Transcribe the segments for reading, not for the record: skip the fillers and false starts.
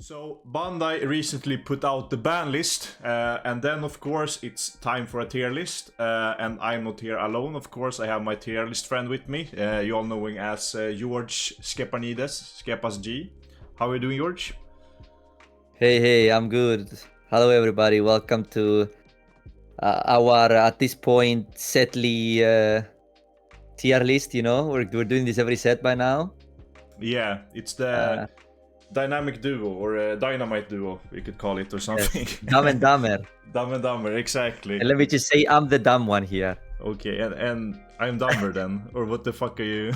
So Bandai recently put out the ban list, and then of course it's time for a tier list. And I'm not here alone, of course. I have my tier list friend with me. You all know him as George Skepanides, Skepas G. How are you doing, George? Hey, I'm good. Hello, everybody. Welcome to our, at this point, setly tier list. You know, we're doing this every set by now. Yeah, it's the dynamic duo or dynamite duo, we could call it, or something. Yes. Dumb and Dumber. Dumb and Dumber, exactly. And let me just say, I'm the dumb one here. Okay, and I'm dumber then, or what the fuck are you?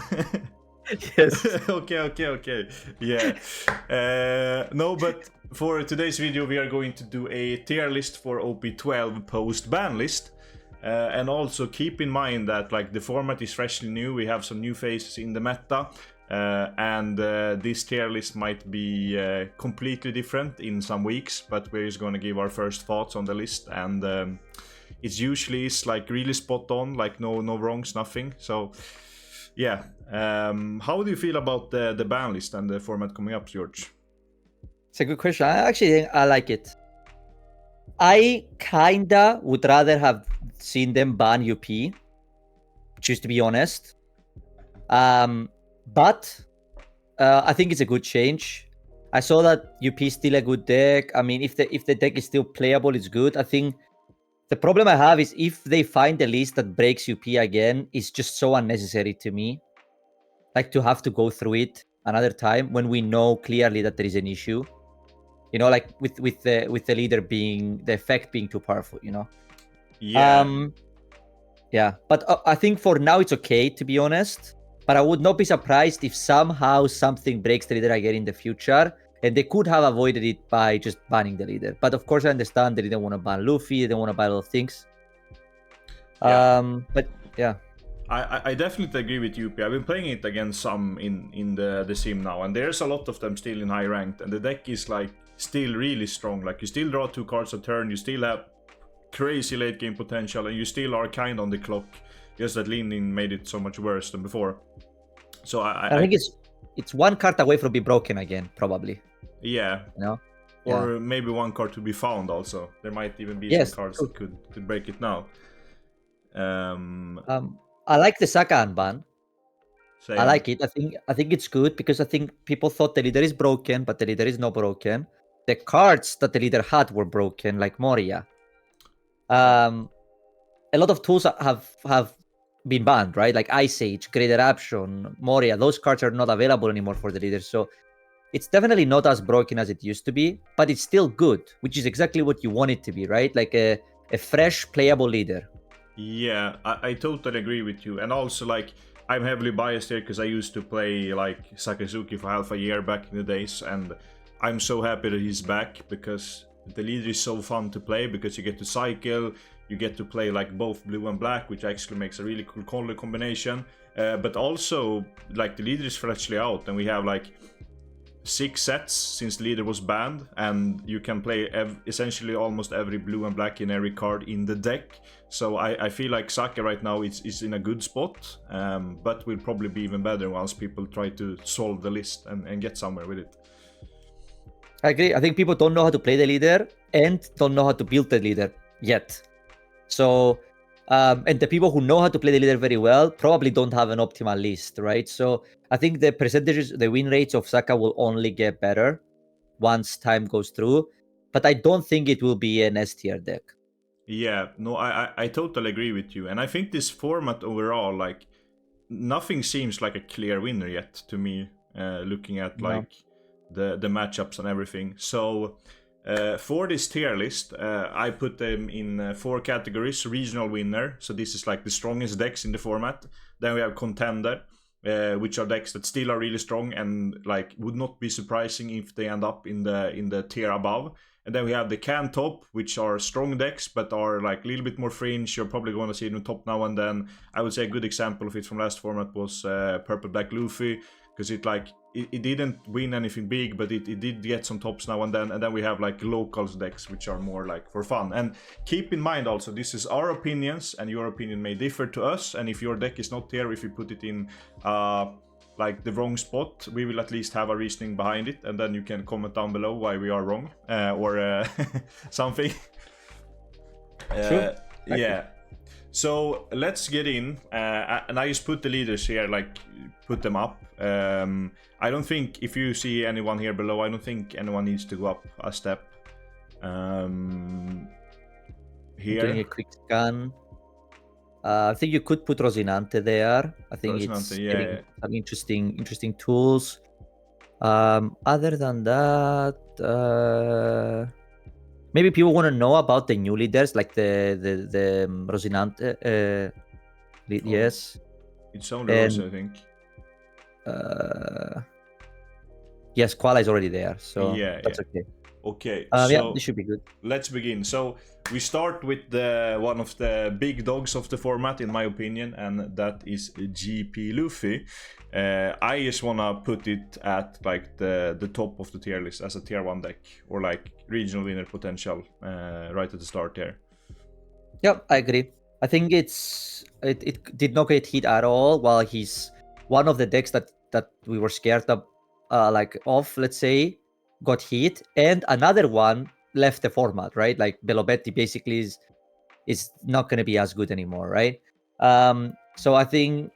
Yes. Okay. Yeah. No, but for today's video, we are going to do a tier list for OP12 post-ban list. And also keep in mind that like the format is freshly new. We have some new faces in the meta. And this tier list might be completely different in some weeks, but we're just going to give our first thoughts on the list. And it usually is like really spot on, like no wrongs, nothing. So yeah, how do you feel about the ban list and the format coming up, George? It's a good question. I actually think I like it. I kinda would rather have seen them ban UP, just to be honest. But I think it's a good change. I saw that UP is still a good deck. I mean, if the deck is still playable, it's good. I think the problem I have is if they find a list that breaks UP again, it's just so unnecessary to me. Like to have to go through it another time when we know clearly that there is an issue. You know, like with the leader being the effect being too powerful. You know. Yeah. Yeah, but I think for now it's okay, to be honest. But I would not be surprised if somehow something breaks the leader again in the future. And they could have avoided it by just banning the leader. But of course, I understand they didn't want to ban Luffy. They didn't want to ban a lot of things. Yeah. But yeah. I definitely agree with you. I've been playing it against some in the sim now, and there's a lot of them still in high ranked, and the deck is like still really strong. Like you still draw 2 cards a turn, you still have crazy late game potential, and you still are kind on the clock. Just that leaning made it so much worse than before. So I think it's 1 card away from being broken again, probably. Yeah. You know? Or maybe 1 card to be found also. There might even be some cards that could break it now. I like the Saka unban. Same. I like it. I think it's good because I think people thought the leader is broken, but the leader is not broken. The cards that the leader had were broken, like Moria. A lot of tools have been banned, right? Like Ice Age, Great Eruption, Moria. Those cards are not available anymore for the leader. So it's definitely not as broken as it used to be, but it's still good, which is exactly what you want it to be, right? Like a fresh playable leader. Yeah, I totally agree with you. And also, like, I'm heavily biased here because I used to play, like, Sakazuki for half a year back in the days. And I'm so happy that he's back because the leader is so fun to play because you get to cycle, you get to play, like, both blue and black, which actually makes a really cool color combination. But also, like, the leader is freshly out and we have, like, 6 sets since the leader was banned, and you can play essentially almost every blue and black in every card in the deck. So I feel like Saka right now is in a good spot, but will probably be even better once people try to solve the list and get somewhere with it. I agree. I think people don't know how to play the leader and don't know how to build the leader yet. So, and the people who know how to play the leader very well probably don't have an optimal list, right? So I think the percentages, the win rates of Saka will only get better once time goes through. But I don't think it will be an S tier deck. Yeah, no, I totally agree with you. And I think this format overall, like, nothing seems like a clear winner yet to me, looking at, like, the matchups and everything. So for this tier list, I put them in 4 categories. Regional winner, so this is like the strongest decks in the format. Then we have contender, which are decks that still are really strong and like would not be surprising if they end up in the tier above. And then we have the can top, which are strong decks but are like a little bit more fringe. You're probably going to see them top now and then. I would say a good example of it from last format was Purple Black Luffy, because it didn't win anything big, but it did get some tops now and then. And then we have like locals decks, which are more like for fun. And keep in mind also, this is our opinions and your opinion may differ to us. And if your deck is not here, if you put it in like the wrong spot, we will at least have a reasoning behind it, and then you can comment down below why we are wrong or something. Sure. Yeah. So let's get in, and I just put the leaders here, like put them up. I don't think, if you see anyone here below, I don't think anyone needs to go up a step. Here. Doing a quick scan. I think you could put Rosinante there. I think it's getting some interesting tools. Other than that, maybe people want to know about the new leaders, like the Rosinante. Yes. It's only Rosi, I think. Yes, Koala is already there, so that's okay. Okay, so this should be good. Let's begin. So we start with one of the big dogs of the format, in my opinion, and that is GP Luffy. I just wanna put it at like the top of the tier list as a tier 1 deck, or like regional winner potential right at the start there. Yep, I agree. I think it did not get hit at all, while he's one of the decks that we were scared of, let's say, got hit, and another one left the format, right? Like Belo Betty basically is not going to be as good anymore, right? So I think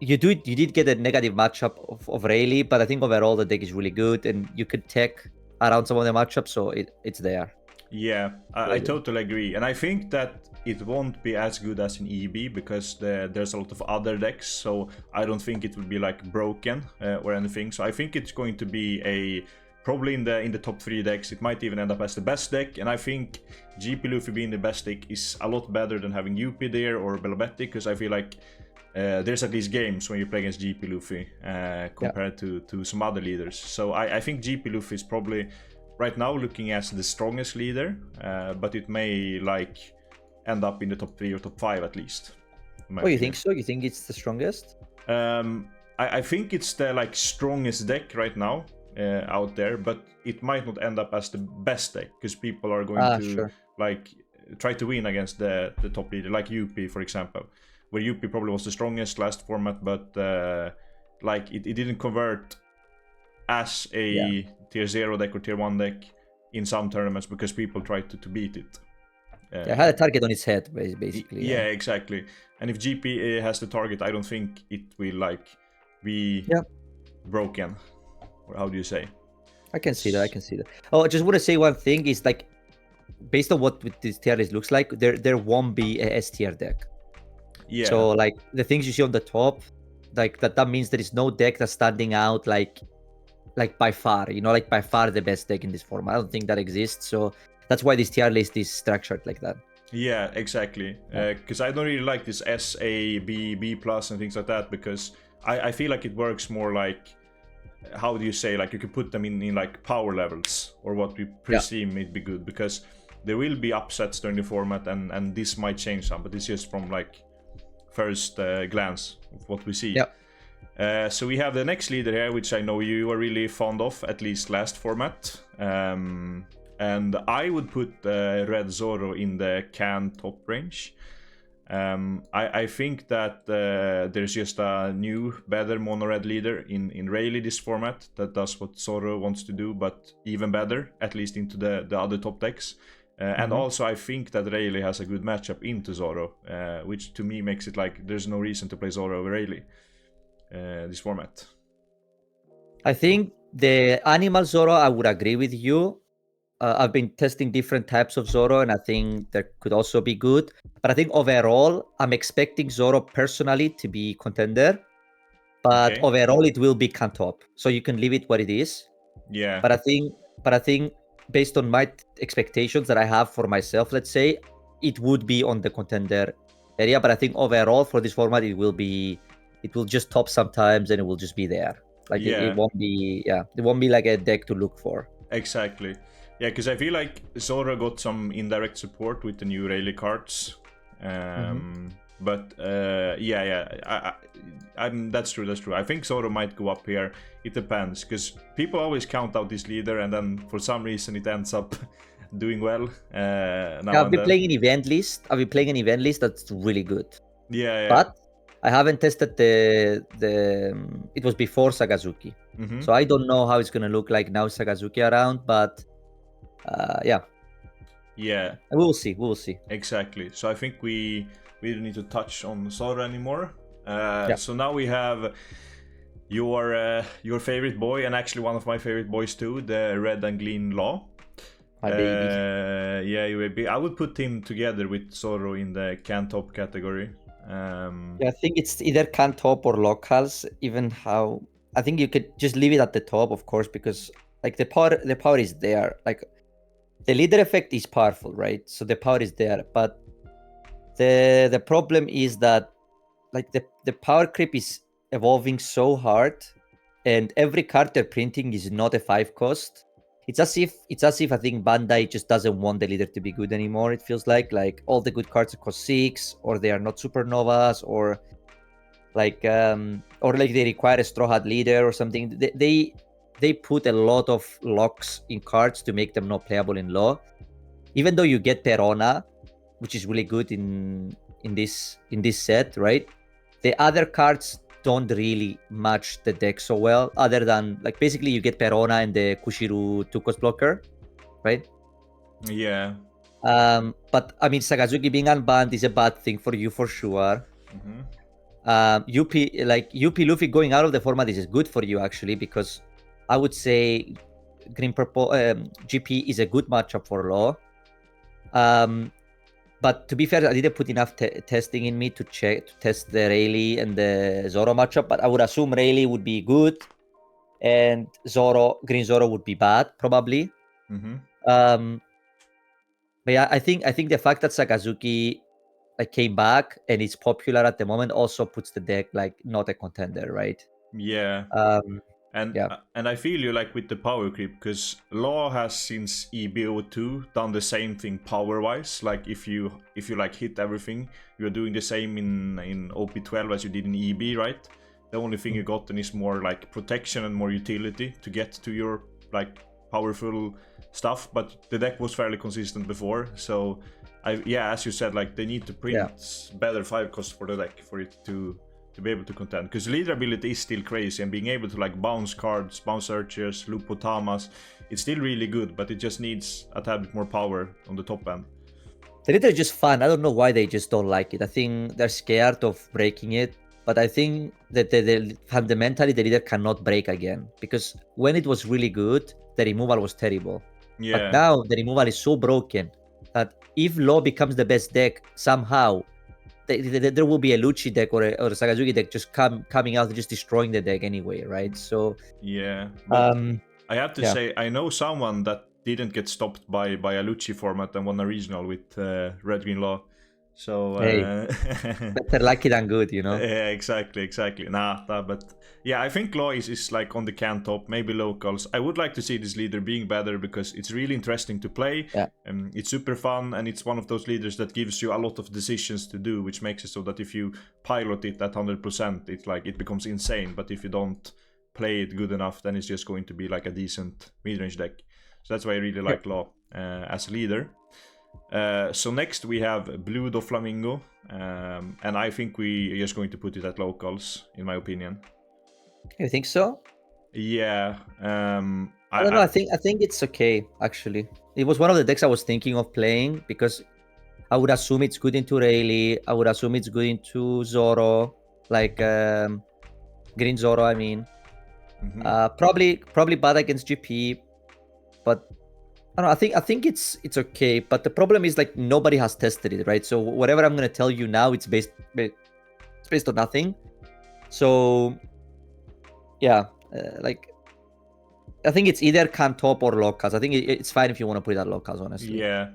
you did get a negative matchup of Rayleigh, but I think overall the deck is really good, and you could tech around some of the matchups, so it's there. Yeah, I totally agree, and I think that it won't be as good as in EB because there's a lot of other decks, so I don't think it will be like broken or anything. So I think it's going to be probably in the top 3 decks. It might even end up as the best deck, and I think GP Luffy being the best deck is a lot better than having UP there or Belo Betty, because I feel like there's at least games when you play against GP Luffy compared to some other leaders. So I think GP Luffy is probably right now looking as the strongest leader, but it may like end up in the top 3 or top 5 at least. Oh, you think so? You think it's the strongest? I think it's the like strongest deck right now out there, but it might not end up as the best deck because people are going to like try to win against the top leader, like UP for example, where UP probably was the strongest last format, but like it didn't convert as a tier 0 deck or tier 1 deck in some tournaments because people tried to beat it. It had a target on its head, basically. Yeah, exactly. And if GP has the target, I don't think it will like be broken. Or how do you say? I can see that. Oh, I just want to say one thing is like, based on what this tier list looks like, there won't be a S tier deck. Yeah. So like the things you see on the top, like that means there is no deck that's standing out like by far, like by far the best deck in this format. I don't think that exists. So that's why this tier list is structured like that. Yeah, exactly. Because I don't really like this S, A, B, B plus and things like that, because I feel like it works more like, how do you say, like you can put them in like power levels or what we presume it'd be good, because there will be upsets during the format and this might change some, but it's just from like first glance of what we see. So we have the next leader here, which I know you are really fond of, at least last format. And I would put Red Zoro in the can top range. I think that there's just a new, better mono-red leader in Rayleigh this format that does what Zoro wants to do, but even better, at least into the other top decks. And also I think that Rayleigh has a good matchup into Zoro, which to me makes it like there's no reason to play Zoro over Rayleigh this format. I think the animal Zoro, I would agree with you. I've been testing different types of Zoro, and I think that could also be good. But I think overall, I'm expecting Zoro personally to be contender. But overall, it will be can top. So you can leave it what it is. Yeah. But I think based on my expectations that I have for myself, let's say, it would be on the contender area. But I think overall for this format, it will just top sometimes, and it will just be there. Like it won't be, it won't be like a deck to look for. Exactly. Yeah, because I feel like Zoro got some indirect support with the new Rayleigh cards. But that's true. I think Zoro might go up here. It depends, because people always count out this leader, and then for some reason it ends up doing well. I've been playing an event list. That's really good. Yeah. But I haven't tested the it was before Sakazuki, so I don't know how it's gonna look like now Sakazuki around, but yeah, we'll see. Exactly. So I think we don't need to touch on Zoro anymore. Yeah. So now we have your favorite boy, and actually one of my favorite boys too, the Red and Green Law. My baby. Yeah, you would be. I would put him together with Zoro in the can top category. Yeah, I think it's either can top or locals. Even how I think you could just leave it at the top, of course, because like the power is there. Like the leader effect is powerful, right? So the power is there, but the problem is that like the power creep is evolving so hard, and every card they're printing is not a 5 cost. It's as if I think Bandai just doesn't want the leader to be good anymore. It feels like all the good cards cost 6, or they are not supernovas, or like they require a straw hat leader or something. They put a lot of locks in cards to make them not playable in law. Even though you get Perona, which is really good in this set, right? The other cards don't really match the deck so well, other than like basically you get Perona and the Kushiru 2-cost blocker, right? Yeah. But I mean, Sakazuki being unbanned is a bad thing for you for sure. UP Luffy going out of the format is good for you actually, because I would say Green Purple GP is a good matchup for Law. But to be fair, I didn't put enough testing in me to test the Rayleigh and the Zoro matchup. But I would assume Rayleigh would be good, and Green Zoro would be bad probably. But yeah, I think the fact that Sakazuki like came back and it's popular at the moment also puts the deck like not a contender, right? Yeah. And I feel you like with the power creep, because Law has since EBO2 done the same thing power wise. Like if you like hit everything, you're doing the same in OP12 as you did in EB, right? The only thing you gotten is more like protection and more utility to get to your like powerful stuff, but the deck was fairly consistent before. So as you said, like they need to print better 5 costs for the deck for it to be able to contend, because leader ability is still crazy, and being able to like bounce cards, bounce searchers, loop Otamas, it's still really good, but it just needs a tad bit more power on the top end. The leader is just fun. I don't know why they just don't like it. I think they're scared of breaking it, but I think that fundamentally the leader cannot break again, because when it was really good, the removal was terrible. Yeah. But now the removal is so broken that if Law becomes the best deck somehow, there will be a Luchi deck or a Sakazuki deck just coming out and just destroying the deck anyway, right? So yeah, but I have to say, I know someone that didn't get stopped by a Luchi format and won a regional with Red Green Law. So better lucky than good, you know. Yeah, exactly. But yeah, I think Law is like on the can top, maybe locals. I would like to see this leader being better, because it's really interesting to play. It's super fun, and it's one of those leaders that gives you a lot of decisions to do, which makes it so that if you pilot it at 100%, it's like it becomes insane. But if you don't play it good enough, then it's just going to be like a decent mid-range deck. So that's why I really like Law as a leader. So next we have Blue Doflamingo, and I think we are just going to put it at locals, in my opinion. You think so? Yeah. I don't know. I think it's okay, actually. It was one of the decks I was thinking of playing, because I would assume it's good into Rayleigh. I would assume it's good into Zoro, like Green Zoro, I mean. Probably bad against GP, but I don't know, I think it's okay, but the problem is like nobody has tested it, right? So whatever I'm gonna tell you now, it's based on nothing. So yeah, like I think it's either can top or locals. I think it's fine if you want to put it at locals, honestly. Yeah,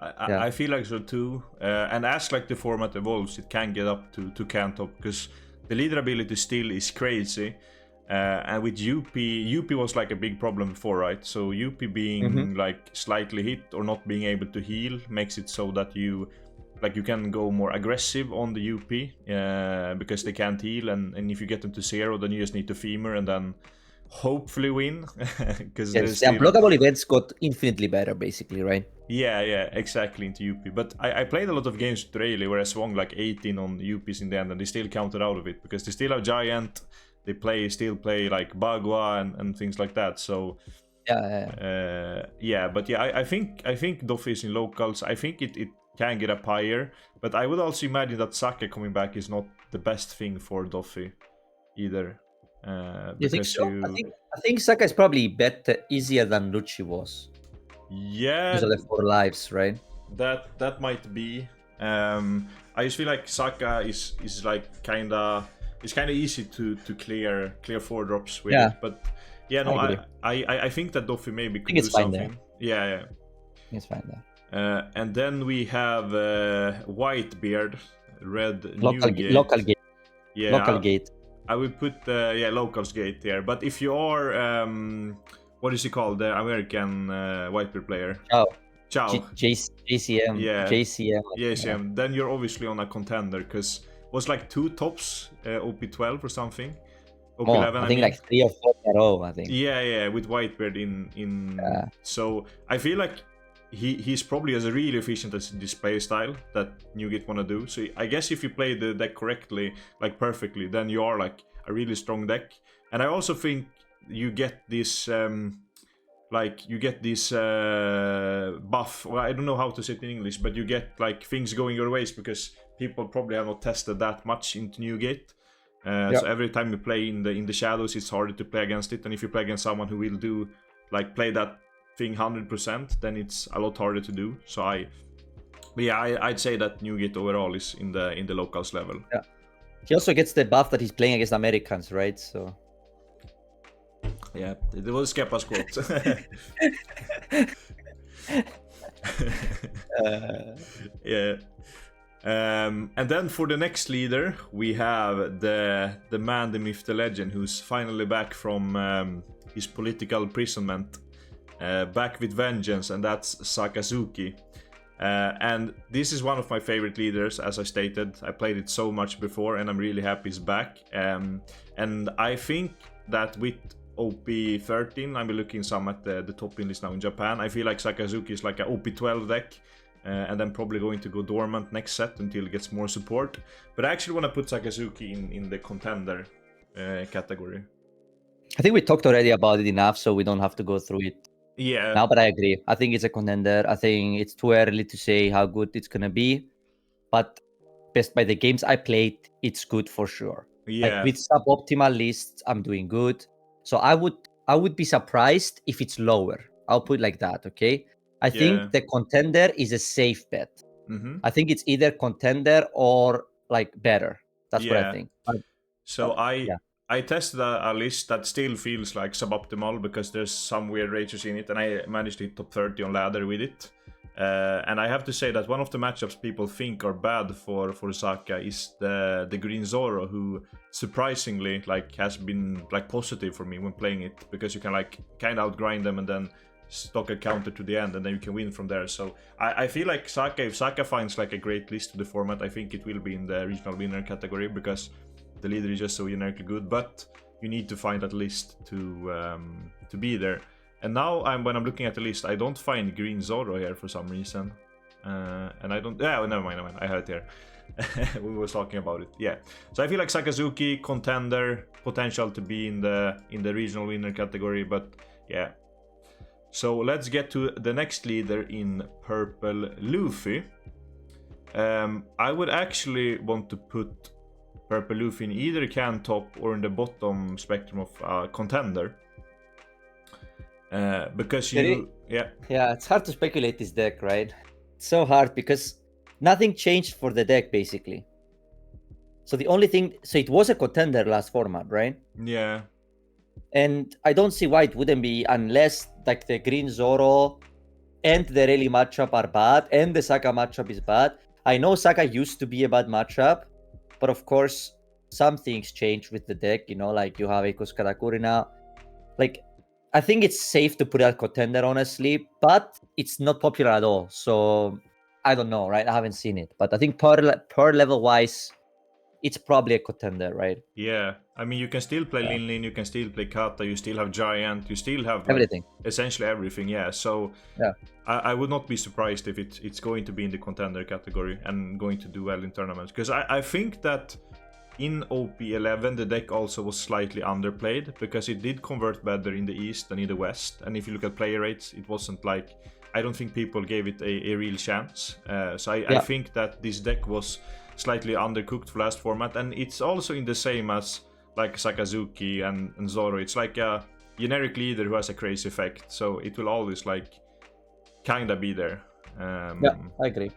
I feel like so too. And as like the format evolves, it can get up to can top, because the leader ability still is crazy. And with UP was like a big problem before, right? So UP being like slightly hit or not being able to heal makes it so that you can go more aggressive on the UP because they can't heal, and if you get them to 0, then you just need to femur and then hopefully win. Because the unblockable events got infinitely better, basically, right? Yeah, exactly, into UP. But I played a lot of games with Rayleigh where I swung like 18 on UPs in the end, and they still counted out of it because they still have Giant. They still play like Bagua and things like that. So but I think Doffy is in locals. I think it can get up higher, but I would also imagine that Saka coming back is not the best thing for Doffy either. You think so? I think Saka is probably better, easier than Luchi was. Yeah, because of the 4 lives, right? That might be. I just feel like Saka is like kinda easy to clear 4 drops with it, but yeah, no, I think that Doffy maybe could do something. Yeah. It's fine there. And then we have Whitebeard, red local Newgate. Local gate. Yeah, local gate. I would put locals gate there. But if you are what is he called, the American Whitebeard player? Chow. JCM. Yeah. JCM. Yeah. Then you're obviously on a contender because was like 2 tops, OP12 or something. OP11. I think like 3 or 4 in a row. I think. Yeah, with Whitebeard in. So I feel like he's probably as really efficient as this play style that Newgate wanna do. So I guess if you play the deck correctly, like perfectly, then you are like a really strong deck. And I also think you get this buff. Well, I don't know how to say it in English, but you get like things going your ways because people probably have not tested that much into Newgate. So every time you play in the shadows, it's harder to play against it. And if you play against someone who will do like play that thing 100%, then it's a lot harder to do. So I'd say that Newgate overall is in the locals level. Yeah. He also gets the buff that he's playing against Americans, right? So. Yeah, it was Skepas quote. Yeah. And then for the next leader, we have the man, the myth, the legend, who's finally back from his political imprisonment, back with vengeance, and that's Sakazuki. And this is one of my favorite leaders, as I stated. I played it so much before, and I'm really happy he's back. And I think that with OP13, I'm looking some at the top in list now in Japan. I feel like Sakazuki is like an OP12 deck, and then probably going to go dormant next set until it gets more support. But I actually want to put Sakazuki in the contender category. I think we talked already about it enough, so we don't have to go through it. Yeah. Now, but I agree. I think it's a contender. I think it's too early to say how good it's gonna be, but based by the games I played, it's good for sure. Yeah. Like with suboptimal lists, I'm doing good. So I would be surprised if it's lower. I'll put it like that, okay? I think the contender is a safe bet. Mm-hmm. I think it's either contender or like better. That's what I think. I tested a list that still feels like suboptimal because there's some weird ratios in it, and I managed to hit top 30 on ladder with it. And I have to say that one of the matchups people think are bad for Saka is the Green Zoro, who surprisingly like has been like positive for me when playing it, because you can like kind of outgrind them and then stock a counter to the end, and then you can win from there. So I feel like if Saka finds like a great list to the format, I think it will be in the regional winner category because the leader is just so generically good. But you need to find that list to be there. And now when I'm looking at the list, I don't find Green Zoro here for some reason. And I don't... Yeah, never mind. I have it here. We were talking about it. Yeah. So I feel like Sakazuki, contender, potential to be in the regional winner category. But yeah. So let's get to the next leader in Purple Luffy. I would actually want to put Purple Luffy in either can top or in the bottom spectrum of contender. Because it's hard to speculate this deck, right? It's so hard because nothing changed for the deck basically. So the only thing, so it was a contender last format, right? Yeah. And I don't see why it wouldn't be, unless like the Green Zoro and the Rayleigh matchup are bad and the Saka matchup is bad. I know Saka used to be a bad matchup, but of course some things change with the deck, you know, like you have Eikos Katakuri now. Like, I think it's safe to put out contender, honestly, but it's not popular at all. So I don't know, right? I haven't seen it, but I think per level wise, it's probably a contender, right? Yeah, I mean, you can still play Lin Lin, you can still play Kata, you still have Giant, you still have like, Everything. essentially everything. Yeah, so Yeah. I would not be surprised if it's going to be in the contender category and going to do well in tournaments, because I think that in OP11 the deck also was slightly underplayed, because it did convert better in the East than in the West, and if you look at player rates, it wasn't like, I don't think people gave it a real chance. So I think that this deck was slightly undercooked for last format, and it's also in the same as like Sakazuki and Zoro. It's like a generic leader who has a crazy effect, so it will always like kinda be there. Yeah, I agree.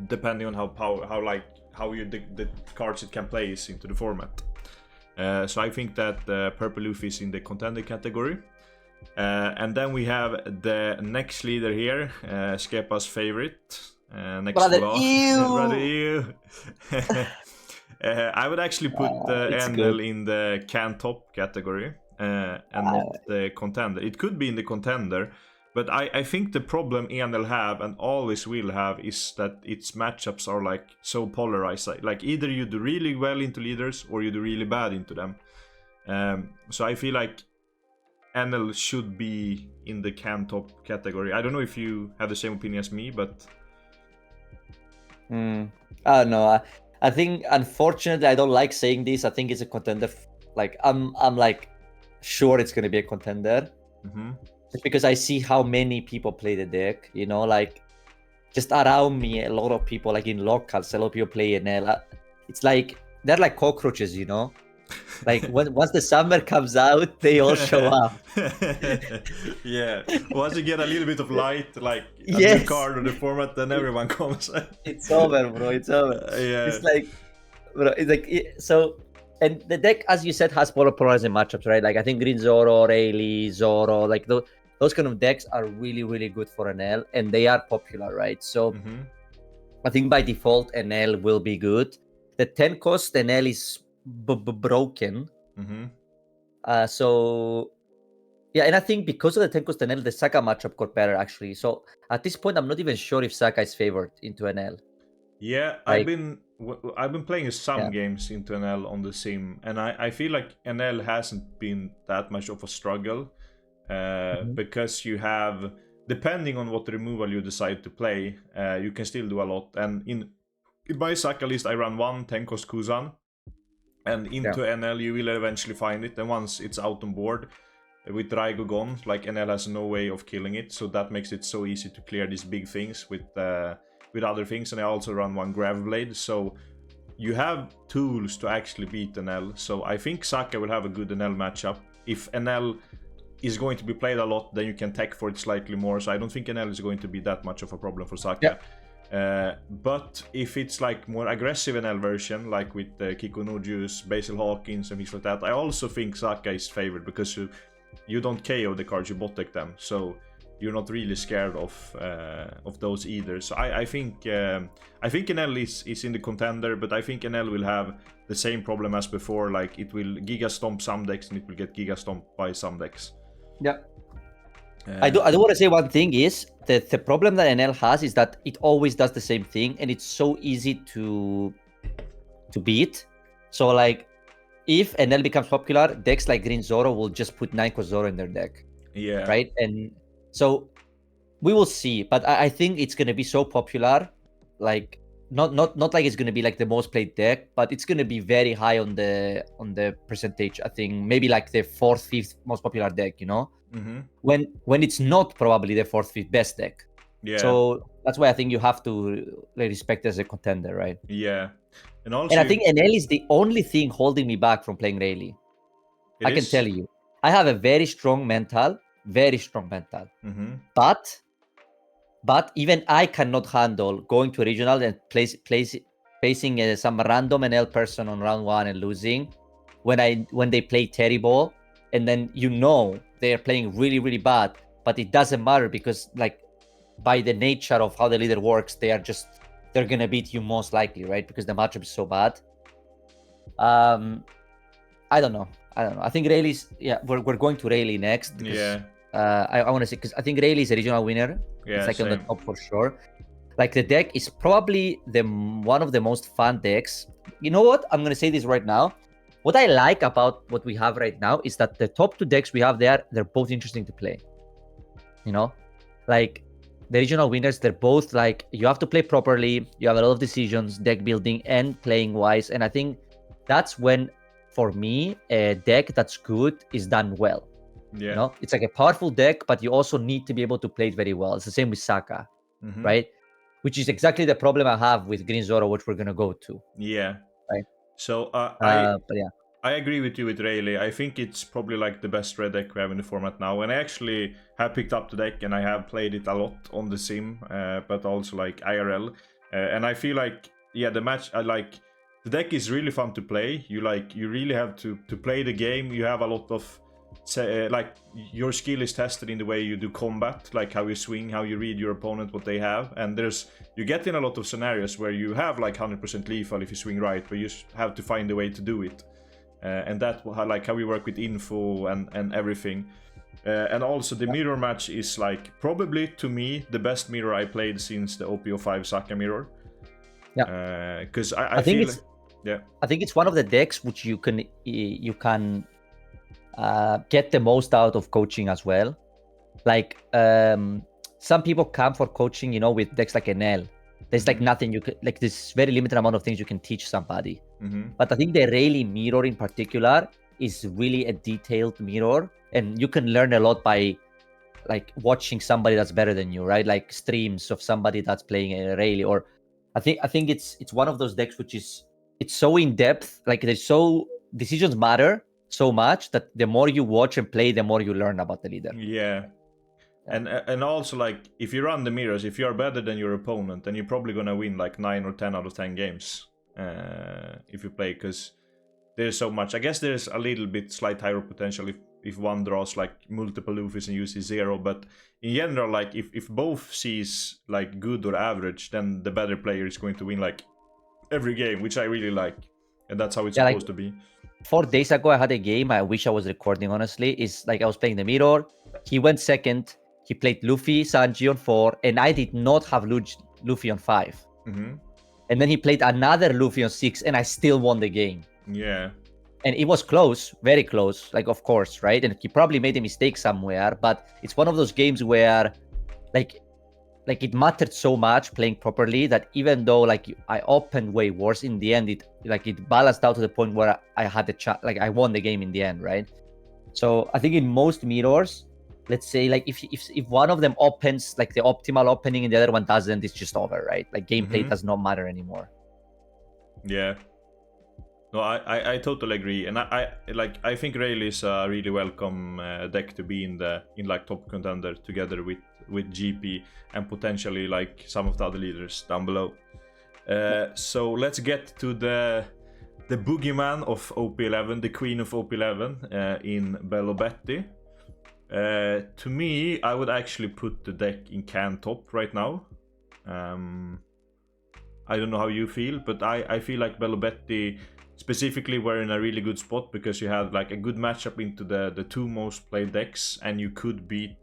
Depending on how the cards it can place into the format. So I think that Purple Luffy is in the contender category. And then we have the next leader here, Skepas' favorite. Next Brother, Brother, ew. I would actually put Enel in the can top category and not the contender. It could be in the contender, but I think the problem Enel have and always will have is that its matchups are like so polarized. Like either you do really well into leaders or you do really bad into them. So I feel like Enel should be in the can top category. I don't know if you have the same opinion as me, but I don't know. I think, unfortunately, I don't like saying this. I think it's a contender. Like I'm like sure it's gonna be a contender, just because I see how many people play the deck. You know, like just around me, a lot of people, like in locals, a lot of people play Enel. It's like they're like cockroaches, you know. Like once the summer comes out, they all show up. Yeah, once you get a little bit of light, like a new card on the format, then everyone comes. It's over, bro. It's over. Yeah. It's like, bro. It's like so. And the deck, as you said, has polarizing matchups, right? Like I think Green Zoro, Rayleigh, Zoro, like those kind of decks are really, really good for Enel, and they are popular, right? So I think by default Enel will be good. The 10 cost Enel is broken. So yeah, and I think because of the 10 cost Enel, the Saka matchup got better actually. So at this point, I'm not even sure if Saka is favored into Enel. Yeah, like, I've been playing some games into Enel on the sim, and I feel like Enel hasn't been that much of a struggle, because you have, depending on what removal you decide to play, you can still do a lot. And in my Saka list, I run one 10 cost Kuzan, and into Enel you will eventually find it. And once it's out on board, with Raigo gone, like Enel has no way of killing it, so that makes it so easy to clear these big things with other things. And I also run one Graveblade, so you have tools to actually beat Enel. So I think Saka will have a good Enel matchup. If Enel is going to be played a lot, then you can tech for it slightly more. So I don't think Enel is going to be that much of a problem for Saka. But if it's like more aggressive Enel version, like with Kikunojuice, Basil Hawkins and things like that, I also think Saka is favored, because you don't KO the cards, you bot deck them. So you're not really scared of those either. So I think Enel is in the contender, but I think Enel will have the same problem as before. Like it will Giga Stomp some decks and it will get Giga Stomp by some decks. Yeah. I do want to say one thing is that the problem that Enel has is that it always does the same thing, and it's so easy to beat. So like if Enel becomes popular, decks like Green Zoro will just put 9 cost Zoro in their deck. Yeah. Right? And so we will see, but I think it's gonna be so popular, like not like it's gonna be like the most played deck, but it's gonna be very high on the percentage. I think maybe like the 4th, 5th most popular deck, you know, when it's not probably the 4th, 5th best deck. Yeah. So that's why I think you have to respect it as a contender, right? Yeah. And I think Enel is the only thing holding me back from playing Rayleigh. I can tell you, I have a very strong mental. But even I cannot handle going to a regional and facing some random NL person on round 1 and losing when they play terrible, and then they are playing really, really bad, but it doesn't matter because like by the nature of how the leader works, they're gonna beat you most likely, right? Because the matchup is so bad. I don't know. I think Rayleigh's, we're going to Rayleigh next. Because, I want to say, because I think Rayleigh is a regional winner. Yeah, it's like same. on the top for sure. Like the deck is probably one of the most fun decks. You know what? I'm gonna say this right now. What I like about what we have right now is that the top 2 decks we have there, they're both interesting to play. You know, like the regional winners, they're both like, you have to play properly. You have a lot of decisions, deck building and playing wise. And I think that's when, for me, a deck that's good is done well. Yeah. You know, it's like a powerful deck, but you also need to be able to play it very well. It's the same with Saka, right? Which is exactly the problem I have with Green Zoro, which we're gonna go to. Yeah. Right. So But yeah, I agree with you with Rayleigh. I think it's probably like the best red deck we have in the format now. And I actually have picked up the deck and I have played it a lot on the sim, but also like IRL. And I feel like, yeah, the deck is really fun to play. You really have to play the game. You have a lot of, like, your skill is tested in the way you do combat, like how you swing, how you read your opponent, what they have. And you get in a lot of scenarios where you have like 100% lethal if you swing right, but you have to find a way to do it. And that, like, how we work with info and everything. And also the mirror match is like probably, to me, the best mirror I played since the OP12 Saka mirror. Yeah. Because I think it's, yeah, I think it's one of the decks which you can get the most out of coaching as well. Like some people come for coaching, you know, with decks like Enel. There's like nothing you could, like, this very limited amount of things you can teach somebody. But I think the Rayleigh mirror in particular is really a detailed mirror, and you can learn a lot by like watching somebody that's better than you, right? Like streams of somebody that's playing a Rayleigh. Or I think it's one of those decks which is, it's so in depth, like decisions matter so much that the more you watch and play, the more you learn about the leader. Yeah. And also, like, if you run the mirrors, if you are better than your opponent, then you're probably gonna win like 9 or 10 out of 10 games if you play, because there's so much. I guess there's a little bit slight higher potential if one draws like multiple Luffys and uses 0, but in general, like, if both sees like good or average, then the better player is going to win like every game, which I really like, and that's how it's supposed to be. 4 days ago, I had a game. I wish I was recording, honestly. Is like, I was playing the mirror. He went second. He played Luffy, Sanji on 4, and I did not have Luffy on 5. And then he played another Luffy on 6, and I still won the game. Yeah. And it was close, very close, like, of course, right? And he probably made a mistake somewhere, but it's one of those games where, like it mattered so much playing properly that even though like I opened way worse, in the end, it balanced out to the point where I had the chance, like I won the game in the end, right? So I think in most mirrors, let's say like if one of them opens like the optimal opening and the other one doesn't, it's just over, right? Like gameplay does not matter anymore. Yeah. No, I totally agree, and I think Rayleigh is a really welcome deck to be in like top contender together with GP and potentially like some of the other leaders down below. So let's get to the boogeyman of OP11, the queen of OP11 in Belo Betty. To me, I would actually put the deck in can top right now. I don't know how you feel, but I feel like Belo Betty specifically were in a really good spot because you had like a good matchup into the 2 most played decks, and you could beat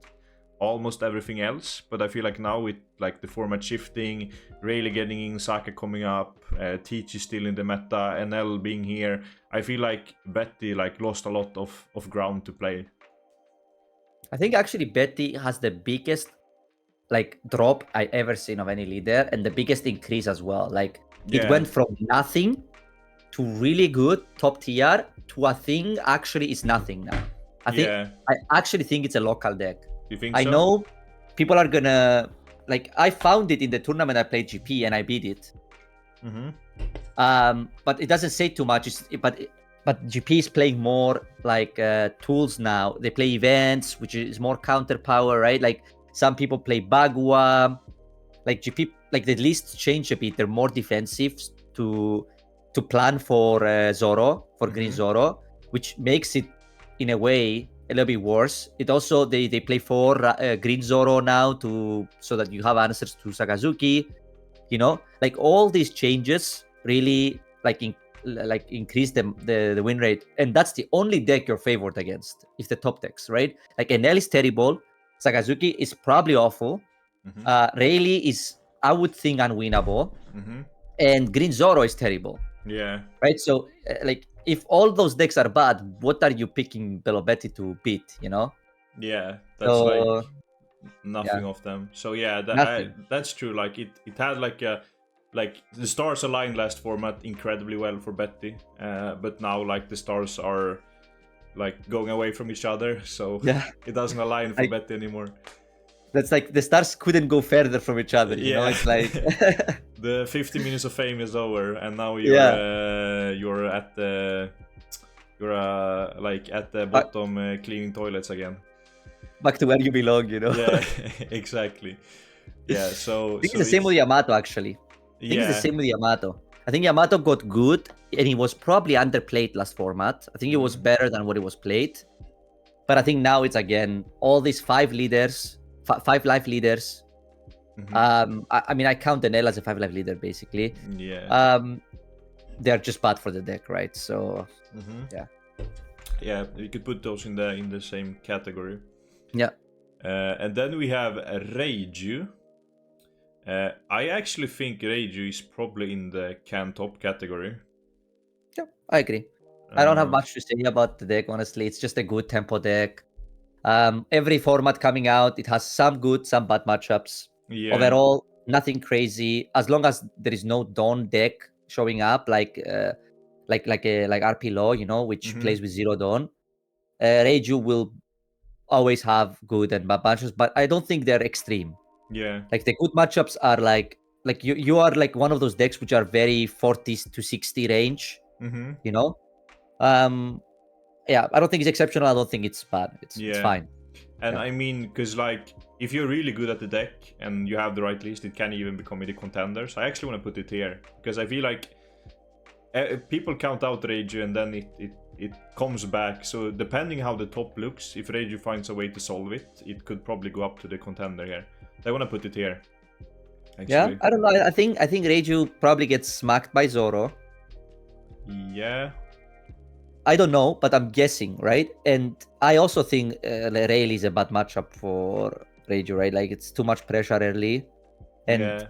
almost everything else. But I feel like now with like the format shifting, Rayleigh getting in, Saka coming up, Teach is still in the meta, Enel being here, I feel like Betty like lost a lot of ground to play. I think actually Betty has the biggest like drop I ever seen of any leader, and the biggest increase as well. Like it went from nothing to really good top tier to a thing actually is nothing now. I actually think it's a local deck. You think I so? know people are gonna like, I found it in the tournament I played GP and I beat it. But it doesn't say too much. But GP is playing more like tools now. They play events, which is more counter power, right? Like some people play Bagua. Like GP, like the list change a bit. They're more defensive to plan for Zoro, for Green Zoro, which makes it in a way a little bit worse. It also they play for Green Zoro now so that you have answers to Sakazuki. You know, like all these changes really like increase the win rate, and that's the only deck you're favored against if the top decks, right? Like Enel is terrible, Sakazuki is probably awful, Rayleigh is I would think unwinnable. Mm-hmm. And Green Zoro is terrible. Yeah. Right? So, like, if all those decks are bad, what are you picking Belo Betty to beat, you know? Yeah, that's So, like nothing yeah. of them. So yeah, Nothing. that's true. Like it had like a like the stars aligned last format incredibly well for Betty, but now like the stars are like going away from each other, so Yeah. it doesn't align for Like, Betty anymore. that's like the stars couldn't go further from each other, you know? Yeah. It's like The 50 minutes of fame is over, and now you're at the like at the bottom cleaning toilets again. back to where you belong, you know? Yeah, exactly. Yeah, so I think it's the same with Yamato, actually. I think it's the same with Yamato. I think Yamato got good, and he was probably underplayed last format. I think it was better than what it was played. But I think now it's again all these 5 leaders, 5 life leaders. Mm-hmm. I mean, I count Enel as a 5 life leader, basically. Yeah. They're just bad for the deck, right? So yeah, you could put those in the same category. Yeah. And then we have Reiju. I actually think Reiju is probably in the can top category. Yeah, I agree. I don't have much to say about the deck, honestly. It's just a good tempo deck. Every format coming out, it has some good, some bad matchups. Yeah. Overall, nothing crazy. As long as there is no Dawn deck showing up, like RP Law, you know, which plays with 0 Dawn, Reiju will always have good and bad matchups, but I don't think they're extreme. Yeah. Like the good matchups are like you are like one of those decks which are very 40 to 60 range. You know. Yeah, I don't think it's exceptional. I don't think it's bad. It's fine. And I mean, because like if you're really good at the deck and you have the right list, it can even become a contender. So I actually want to put it here because I feel like people count out Reiju and then it comes back. So depending how the top looks, if Reiju finds a way to solve it, it could probably go up to the contender here. I want to put it here. Actually. Yeah, I don't know. I think Reiju probably gets smacked by Zoro. Yeah. I don't know, but I'm guessing, right? And I also think Rayleigh is a bad matchup for Reiju, right? Like it's too much pressure early, and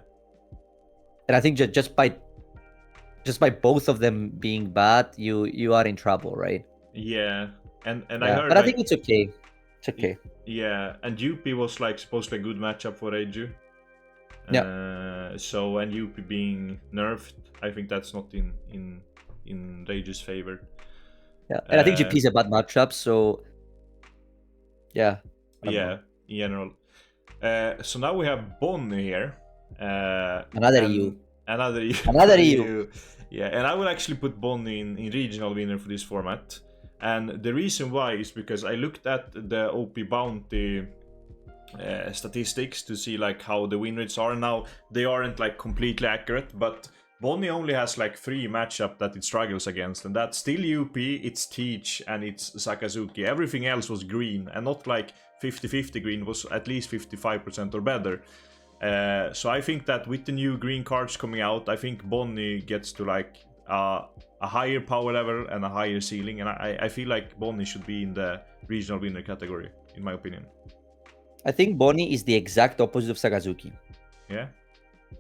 I think just by both of them being bad, you are in trouble, right? Yeah, and I heard, but I think it's okay. It's okay. Yeah, and UP was like supposed to be a good matchup for Reiju. Yeah. So and UP being nerfed, I think that's not in Reiju's favor. Yeah, and I think GP is a bad matchup, so yeah. Yeah, in general. So now we have Bonnie here. Another EU. Another EU. Another EU. Yeah, and I will actually put Bonnie in regional winner for this format. And the reason why is because I looked at the OP Bounty statistics to see like how the win rates are. Now they aren't like completely accurate, but Bonnie only has like 3 matchup that it struggles against, and that's still UP, it's Teach, and it's Sakazuki. Everything else was green, and not like 50-50 green, was at least 55% or better. So I think that with the new green cards coming out, I think Bonnie gets to like a higher power level and a higher ceiling, and I feel like Bonnie should be in the regional winner category, in my opinion. I think Bonnie is the exact opposite of Sakazuki. Yeah.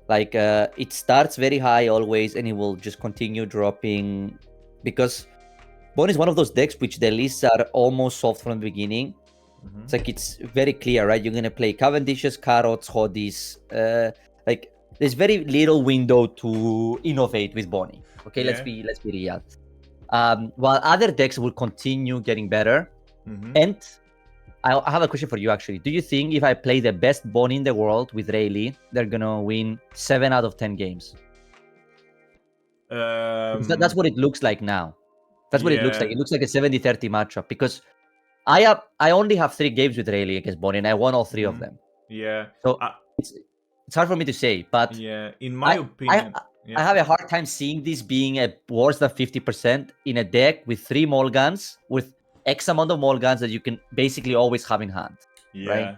Like it starts very high always, and it will just continue dropping because Bonnie is one of those decks which the lists are almost solved from the beginning. It's like it's very clear, right? You're gonna play Cavendishes, Carrots, Hoddies. Like there's very little window to innovate with Bonnie. Okay, let's be real. While other decks will continue getting better. And I have a question for you actually. Do you think if I play the best Bonnie in the world with Rayleigh, they're gonna win 7 out of 10 games? That's what it looks like now. That's what it looks like. It looks like a 70-30 matchup because I only have 3 games with Rayleigh against Bonnie, and I won all 3 of them. Yeah. So it's hard for me to say, but in my opinion, I have a hard time seeing this being a worse than 50% in a deck with 3 Mulligans with X amount of Mulligans that you can basically always have in hand. Yeah. Right?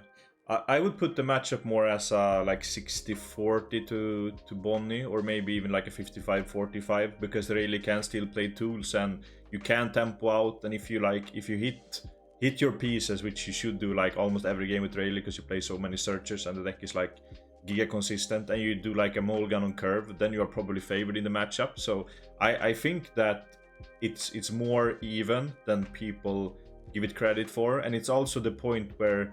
I would put the matchup more as a like 60-40 to Bonnie, or maybe even like a 55-45, because Rayleigh can still play tools and you can tempo out, and if you hit your pieces, which you should do like almost every game with Rayleigh because you play so many searchers and the deck is like giga consistent and you do like a mole gun on curve, then you are probably favored in the matchup. So I think that it's more even than people give it credit for, and it's also the point where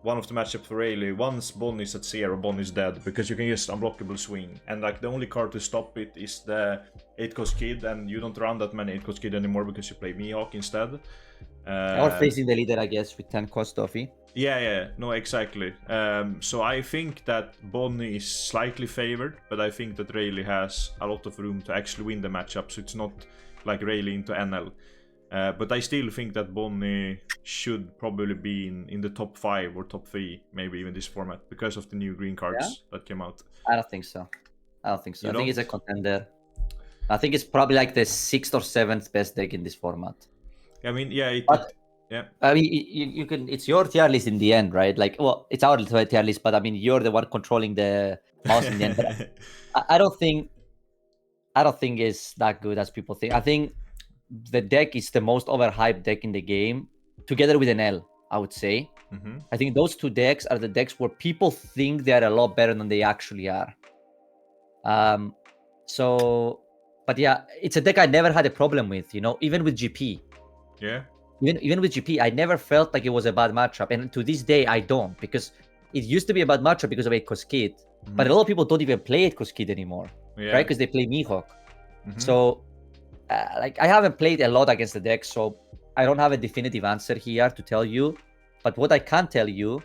one of the matchups for Rayleigh, once Bonnie is at 0, Bonnie is dead, because you can just unblockable swing, and like the only card to stop it is the 8-cost kid, and you don't run that many 8-cost kid anymore because you play Mihawk instead. Or facing the leader, I guess, with 10-cost Doffy. Yeah, no, exactly. So I think that Bonnie is slightly favored, but I think that Rayleigh has a lot of room to actually win the matchup, so it's not like Rayleigh into Enel. But I still think that Bonnie should probably be in the top 5 or top 3, maybe even this format, because of the new green cards that came out. I don't think so. I think it's a contender. I think it's probably like the 6th or 7th best deck in this format. I mean, yeah. I mean, you can. It's your tier list in the end, right? Like, well, it's our tier list, but I mean, you're the one controlling the mouse in the end. I don't think it's that good as people think. I think the deck is the most overhyped deck in the game, together with Enel, I would say. Mm-hmm. I think those two decks are the decks where people think they are a lot better than they actually are. But yeah, it's a deck I never had a problem with, even with GP. Yeah. Even with GP, I never felt like it was a bad matchup. And to this day, I don't, because it used to be a bad matchup because of 8-cost Kid. Mm-hmm. But a lot of people don't even play 8-cost Kid anymore, right? Because they play Mihawk. Mm-hmm. So, I haven't played a lot against the deck, so I don't have a definitive answer here to tell you. But what I can tell you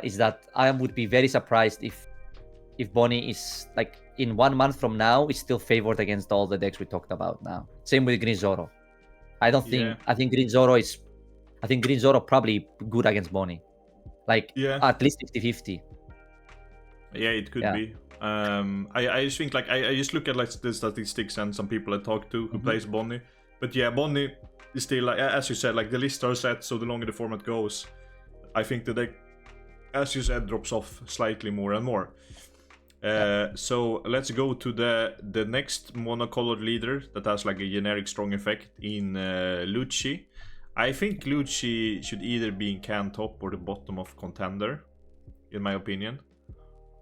is that I would be very surprised if Bonnie is, like, in 1 month from now, is still favored against all the decks we talked about now. Same with Green Zoro. I think Green Zoro probably good against Bonnie. Like, at least 50-50. Yeah, it could be. I just think, like, I just look at, like, the statistics and some people I talk to who plays Bonnie. But yeah, Bonnie is still, like, as you said, like, the lists are set, so the longer the format goes, I think the deck, as you said, drops off slightly more and more. So let's go to the next monocolored leader that has like a generic strong effect in Luchi. I think Luchi should either be in can top or the bottom of contender, in my opinion.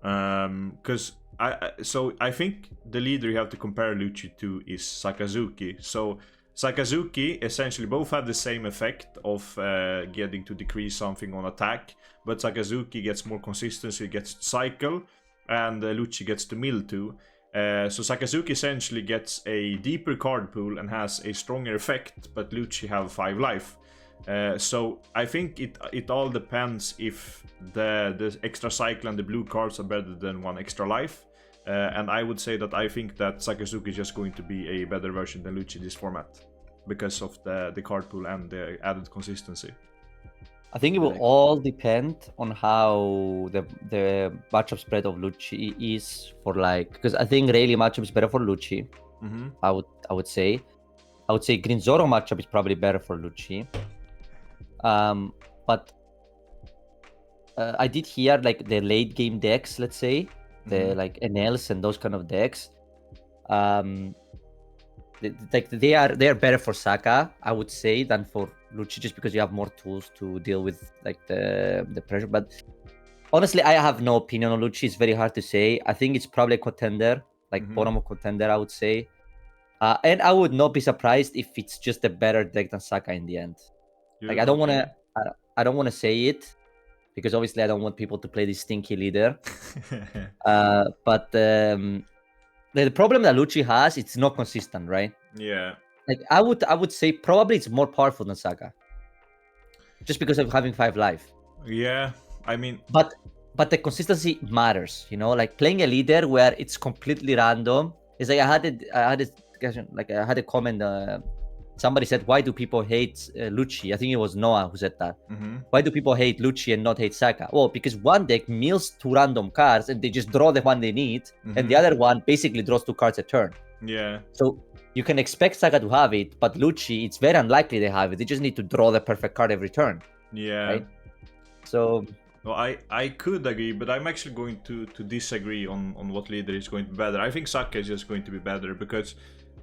Because I think the leader you have to compare Luchi to is Sakazuki. So Sakazuki essentially both have the same effect of getting to decrease something on attack, but Sakazuki gets more consistency, gets cycle, and Luchi gets to mill too. So Sakazuki essentially gets a deeper card pool and has a stronger effect, but Luchi have 5 life. So I think it all depends if the extra cycle and the blue cards are better than 1 extra life. And I would say that I think that Sakazuki is just going to be a better version than Luchi in this format, because of the card pool and the added consistency. I think it will all depend on how the matchup spread of Luchi is for, like, because I think Rayleigh matchup is better for Luchi. Mm-hmm. I would say Green Zoro matchup is probably better for Luchi. But I did hear, like, the late game decks, let's say, the like Enels and those kind of decks. They are better for Saka, I would say, than for Luchi, just because you have more tools to deal with, like, the pressure. But honestly, I have no opinion on Luchi. It's very hard to say. I think it's probably a contender, like bottom of contender, I would say. And I would not be surprised if it's just a better deck than Saka in the end. Like, I don't want to say it, because obviously I don't want people to play this stinky leader. But the problem that Luchi has, it's not consistent, right? Yeah. Like, I would say probably it's more powerful than Saka, just because of having 5 life. Yeah, I mean, but the consistency matters, like playing a leader where it's completely random. It's like I had a comment. Somebody said, "Why do people hate Luchi?" I think it was Noah who said that. Why do people hate Luchi and not hate Saka? Well, because one deck mills 2 random cards and they just draw the one they need, and the other one basically draws 2 cards a turn. Yeah. So you can expect Saka to have it, but Luchi, it's very unlikely they have it. They just need to draw the perfect card every turn. Yeah. Right? So... Well, I could agree, but I'm actually going to disagree on what leader is going to be better. I think Saka is just going to be better, because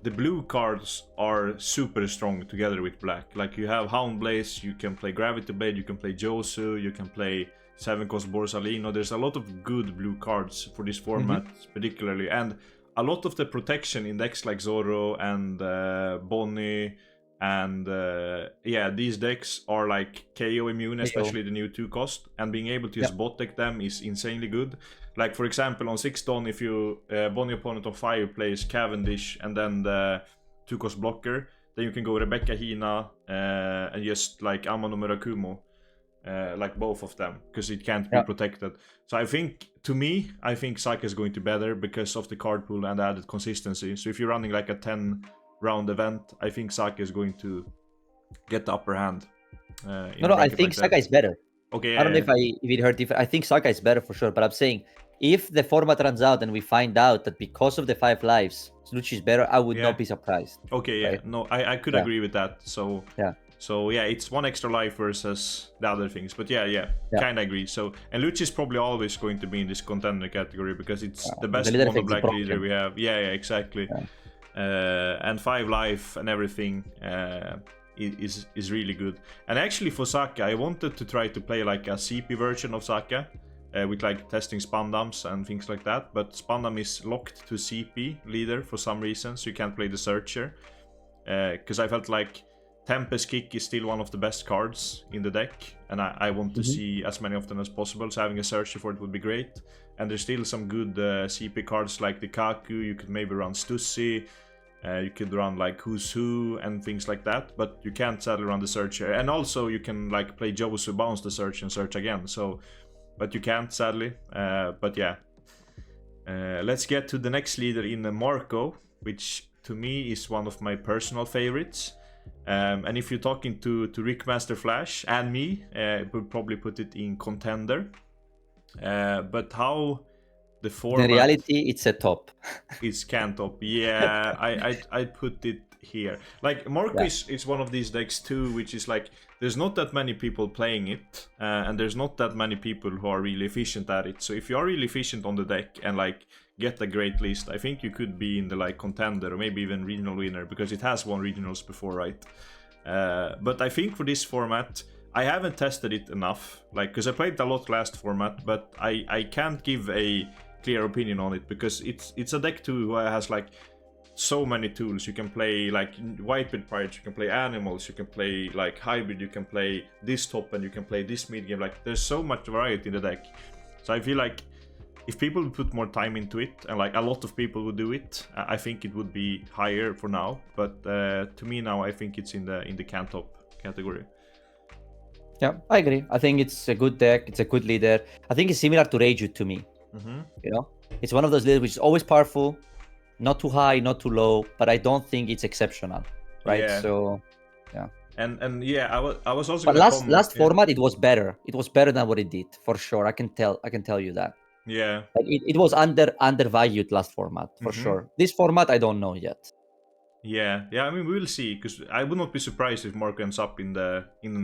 the blue cards are super strong together with black. Like, you have Houndblaze, you can play Gravity Blade, you can play Josu, you can play 7-cost Borsalino. There's a lot of good blue cards for this format, particularly, and a lot of the protection in decks like Zoro and Bonnie and these decks are like KO immune, especially the new 2-cost, and being able to just bot deck them is insanely good. Like for example on 6 Dawn, if you Bonnie opponent on 5 plays Cavendish and then the 2-cost blocker, then you can go Rebecca Hina and just like Amano Murakumo. Like both of them, because it can't be protected. So I think Saka is going to be better because of the card pool and the added consistency. So if you're running like a 10-round event, I think Saka is going to get the upper hand. I think Saka is better. Okay, I don't know if it hurt. I think Saka is better for sure, but I'm saying if the format runs out and we find out that because of the 5 lives, Luchi is better, I would not be surprised. Okay, right? No, I could agree with that. So it's 1 extra life versus the other things. But kind of agree. So, and Luchi is probably always going to be in this contender category because it's the best mono black leader we have. Yeah, exactly. And 5 life and everything is really good. And actually for Saka, I wanted to try to play like a CP version of Saka with like testing Spandams and things like that. But Spandam is locked to CP leader for some reason, so you can't play the Searcher. Because I felt like Tempest Kick is still one of the best cards in the deck, and I want to see as many of them as possible, so having a Searcher for it would be great. And there's still some good CP cards like the Kaku. You could maybe run Stussy, you could run like Who's Who and things like that, but you can't sadly run the Searcher. And also you can like play Jobusu, bounce the Search and search again, so but you can't sadly. Let's get to the next leader in Marco, which to me is one of my personal favorites. And if you're talking to Rick Master Flash and me, would probably put it in contender. But how the format... In reality, it's a top. It's can top. Yeah, I'd put it here. Like, Marco is one of these decks too, which is like, there's not that many people playing it, and there's not that many people who are really efficient at it. So if you are really efficient on the deck and like get a great list, I think you could be in the like contender or maybe even regional winner, because it has won regionals before, right? But I think for this format, I haven't tested it enough, like, because I played a lot last format, but I can't give a clear opinion on it, because it's a deck too who has like so many tools. You can play like Whitebeard Pirates, you can play Animals, you can play like Hybrid, you can play this top, and you can play this mid game. Like, there's so much variety in the deck. So I feel like if people would put more time into it, and like a lot of people would do it, I think it would be higher for now. But to me now, I think it's in the can top category. Yeah, I agree. I think it's a good deck. It's a good leader. I think it's similar to Reiju to me. You know, it's one of those leaders which is always powerful, not too high, not too low, but I don't think it's exceptional, right? Yeah. So, yeah. And yeah, I was also. But last format, it was better. It was better than what it did, for sure. I can tell you that. Yeah. Like it was undervalued last format, for sure. This format, I don't know yet. Yeah. I mean, we will see, because I would not be surprised if Marco ends up in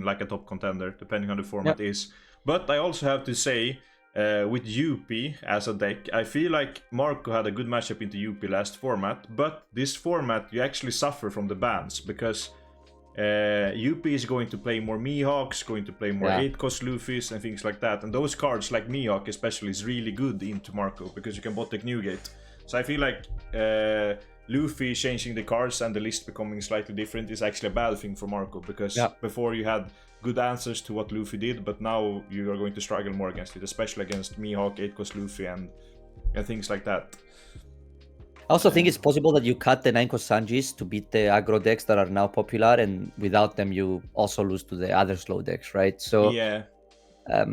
like a top contender, depending on the format is. But I also have to say, with UP as a deck, I feel like Marco had a good matchup into UP last format, but this format you actually suffer from the bans, because UP is going to play more Mihawks, going to play more 8-cost Luffys and things like that, and those cards like Mihawk especially is really good into Marco, because you can bot deck Newgate. So I feel like Luffy changing the cards and the list becoming slightly different is actually a bad thing for Marco, because before you had good answers to what Luffy did, but now you are going to struggle more against it, especially against Mihawk, 8-cost Luffy and things like that. I also think it's possible that you cut the 9-cost Sanjis to beat the aggro decks that are now popular, and without them you also lose to the other slow decks, right? So yeah, I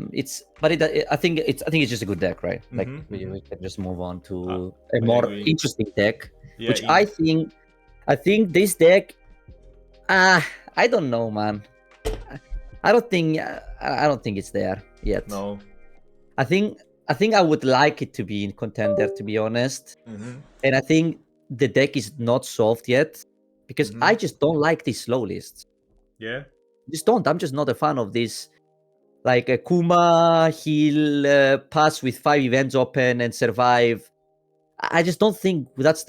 think it's just a good deck, right? Like we can just move on to a more interesting deck, which I think this deck, I don't know, man. I don't think it's there yet. No. I think I would like it to be in contender, to be honest. And I think the deck is not solved yet, because I just don't like these slow lists. Yeah. Just don't. I'm just not a fan of this. Like a Kuma, he'll pass with 5 events open and survive. I just don't think that's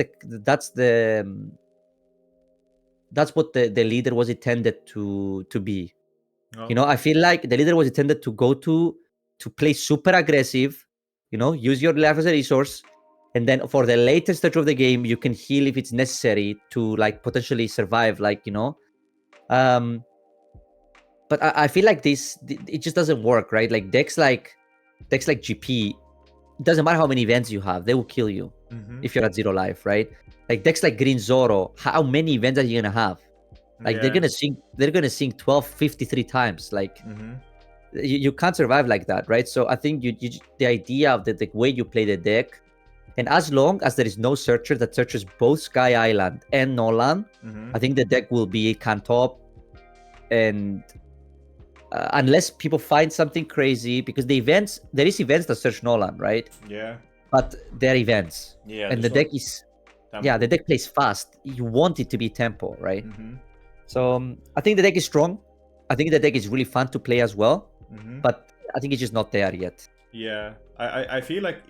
what the leader was intended to be. Oh. You know, I feel like the leader was intended to go to to play super aggressive, use your life as a resource, and then for the later stage of the game, you can heal if it's necessary to like potentially survive, but I feel like it just doesn't work, right? Like decks like GP, it doesn't matter how many events you have, they will kill you if you're at 0 life, right? Like decks like Green Zoro, how many events are you gonna have? Like they're gonna sink 53 times. Like you can't survive like that, right? So I think the idea of the way you play the deck, and as long as there is no searcher that searches both Sky Island and Nolan, I think the deck will be can top. And unless people find something crazy, because there is events that search Nolan, right? Yeah. But they're events. Yeah. And the deck is tempo. The deck plays fast. You want it to be tempo, right? So I think the deck is strong. I think the deck is really fun to play as well. But I think it's just not there yet. Yeah. I feel like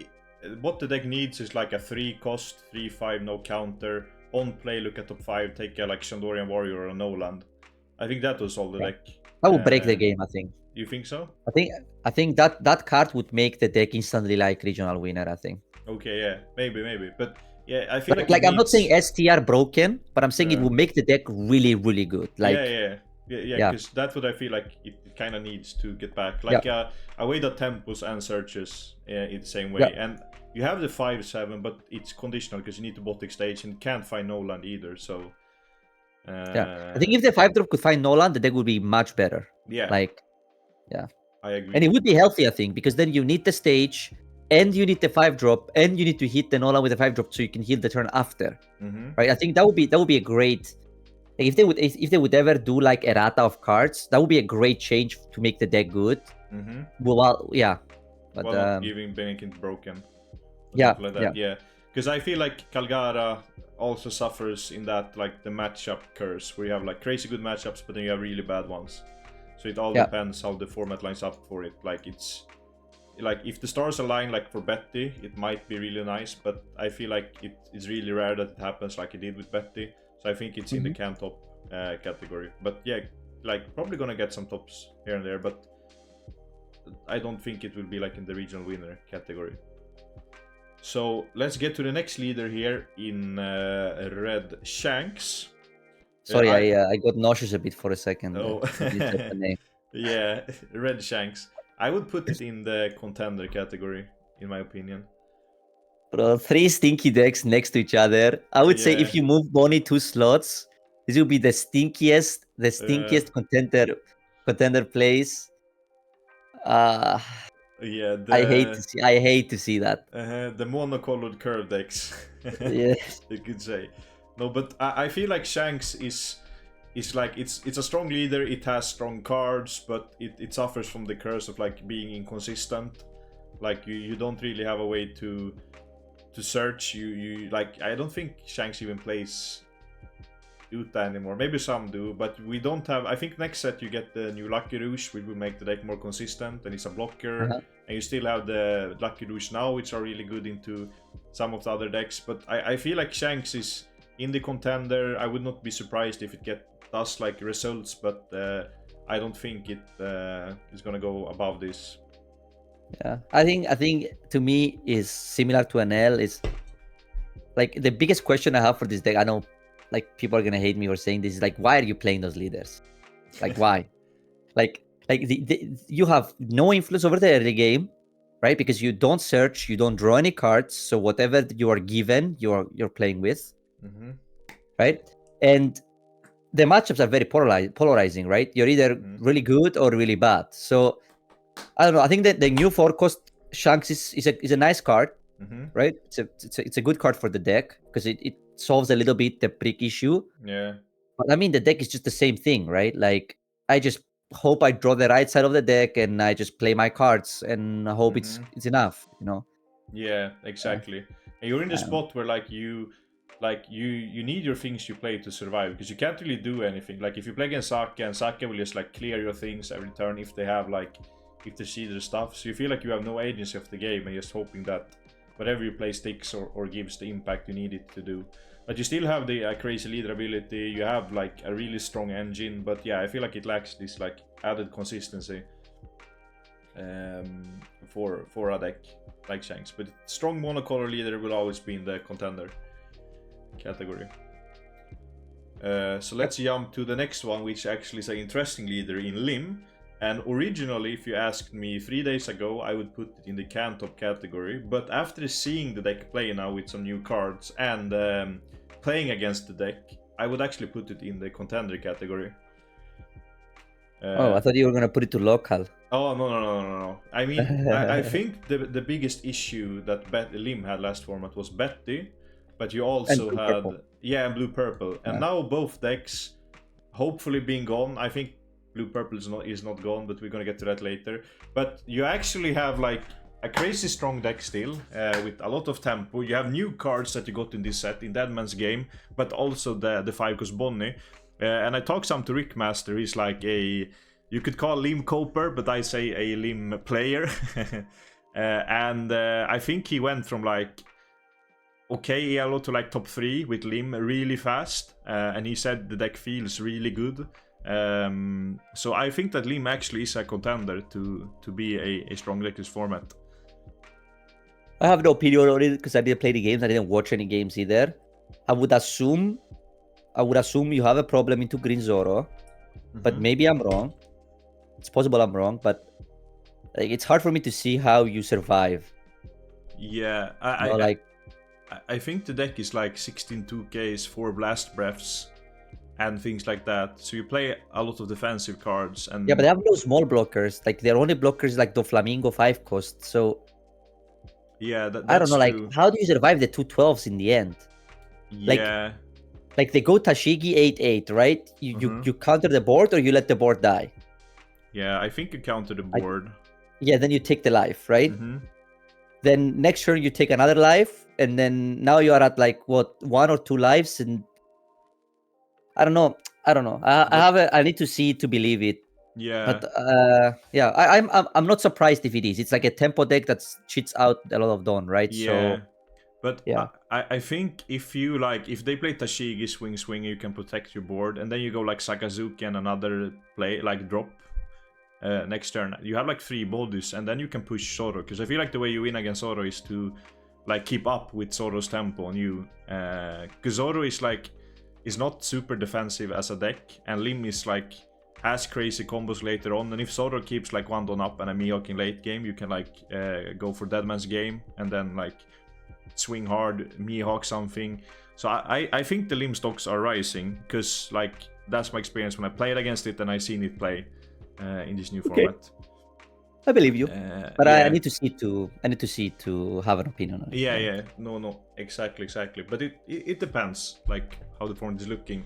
what the deck needs is like a 3-cost, 3/5, no counter. On play, look at top 5, take a like Shandorian Warrior or a Noland. I think that was all the deck. That would break the game, I think. You think so? I think that card would make the deck instantly like regional winner, I think. Okay, yeah. Maybe. But yeah, I feel like I'm not saying STR broken, but I'm saying it will make the deck really, really good. Like Yeah, because that's what I feel like it kind of needs to get back. Like a way that tempos and searches in the same way. And you have the 5/7, but it's conditional because you need to bot stage and can't find Noland either. So I think if the 5-drop could find Nolan, the deck would be much better. Yeah. I agree. And it would be healthy, I think, because then you need the stage, and you need the 5-drop, and you need to hit the Nolan with the 5-drop so you can heal the turn after. Right? I think that would be a great. Like if they would ever do like errata of cards, that would be a great change to make the deck good. Well, yeah. But not giving Benekint broken. Yeah. Like that. Yeah. Because I feel like Calgara also suffers in that, like the matchup curse, where you have like crazy good matchups, but then you have really bad ones. So it all depends how the format lines up for it. Like it's like if the stars align, like for Betty, it might be really nice, but I feel like it's really rare that it happens like it did with Betty. So I think it's in the can top category. But yeah, like probably gonna get some tops here and there, but I don't think it will be like in the regional winner category. So let's get to the next leader here in red, Shanks. Sorry, I got nauseous a bit for a second. Oh, yeah, red Shanks. I would put it in the contender category, in my opinion. Bro, 3 stinky decks next to each other. I would say if you move Bonnie 2 slots, this will be the stinkiest contender plays. Yeah, I hate to see that. The monocolored curve decks. Yeah, you could say. No, but I feel like Shanks is like it's a strong leader. It has strong cards, but it suffers from the curse of like being inconsistent. Like you don't really have a way to search. You like I don't think Shanks even plays Uta anymore. Maybe some do, but we don't have. I think next set you get the new Lucky Rouge, which will make the deck more consistent, and it's a blocker. And you still have the Lucky Rouge now, which are really good into some of the other decks. But I feel like Shanks is in the contender. I would not be surprised if it does like results, but I don't think it is gonna go above this. Yeah, I think to me is similar to Enel. Is like the biggest question I have for this deck. I know like people are gonna hate me for saying this. Is like, why are you playing those leaders? Like why? like you have no influence over the early game, right? Because you don't search, you don't draw any cards. So whatever you are given, you're playing with, right? And the matchups are very polarizing, right? You're either really good or really bad. So I don't know. I think that the new 4-cost Shanks is a nice card, right? It's a good card for the deck because it solves a little bit the prick issue. Yeah. But I mean, the deck is just the same thing, right? Like I just hope I draw the right side of the deck and I just play my cards and I hope it's enough, you know? Yeah, exactly. And you're in the spot where like you need your things you play to survive, because you can't really do anything. Like if you play against Saka, and Saka will just like clear your things every turn if they see their stuff. So you feel like you have no agency of the game and just hoping that whatever you play sticks or gives the impact you need it to do. But you still have the crazy leader ability, you have like a really strong engine, but yeah, I feel like it lacks this like added consistency. for a deck like Shanks. But strong monocolor leader will always be in the contender category. So let's jump to the next one, which actually is an interesting leader in Lim. And originally, if you asked me 3 days ago, I would put it in the can-top category. But after seeing the deck play now with some new cards and playing against the deck, I would actually put it in the contender category. I thought you were going to put it to local. Oh, no. I mean, I think the biggest issue that Lim had last format was Betty. But you also had... Purple. Yeah, and blue-purple. And now both decks hopefully being gone. I think blue-purple is not gone, but we're gonna get to that later. But you actually have like a crazy strong deck still, with a lot of tempo. You have new cards that you got in this set, in Deadman's Game, but also the 5-cost Bonnie. And I talked some to Rickmaster, he's like you could call Lim Coper, but I say a Lim player. And I think he went from like okay yellow to like top 3 with Lim really fast, and he said the deck feels really good. So I think that Lim actually is a contender to be a strong deck this format. I have no opinion on it because I didn't play the games. I didn't watch any games either. I would assume you have a problem into Green Zoro, but maybe I'm wrong. It's possible I'm wrong, but like, it's hard for me to see how you survive. Yeah, I think the deck is like 16 2Ks, 4 blast breaths, and things like that. So you play a lot of defensive cards, and yeah, but they have no small blockers. Like their only blockers like Doflamingo 5-cost. So yeah, that's I don't know. true. Like, how do you survive the 2 12s in the end? Yeah, like they go Tashigi 8/8, right? You counter the board or you let the board die. Yeah, I think you counter the board. Yeah, then you take the life, right? Then next turn you take another life, and then now you are at like what, 1 or 2 lives, and I don't know. I need to see it to believe it. Yeah. But yeah, I'm not surprised if it is. It's like a tempo deck that cheats out a lot of Dawn, right? Yeah. So, but yeah. I think if they play Tashigi swing, you can protect your board, and then you go like Sakazuki and another play like drop next turn. You have like 3 bodies, and then you can push Zoro, because I feel like the way you win against Zoro is to like keep up with Zoro's tempo on you. Because Zoro is not super defensive as a deck, and Lim is like has crazy combos later on, and if Zoro keeps like 1 down up and a Mihawk in late game, you can like go for Deadman's Game and then like swing hard, Mihawk something. So I think the Lim stocks are rising, because like that's my experience when I played against it and I seen it play in this new format. I believe you, but yeah. I need to see to have an opinion on it. Yeah. No, exactly. But it depends, like how the format is looking.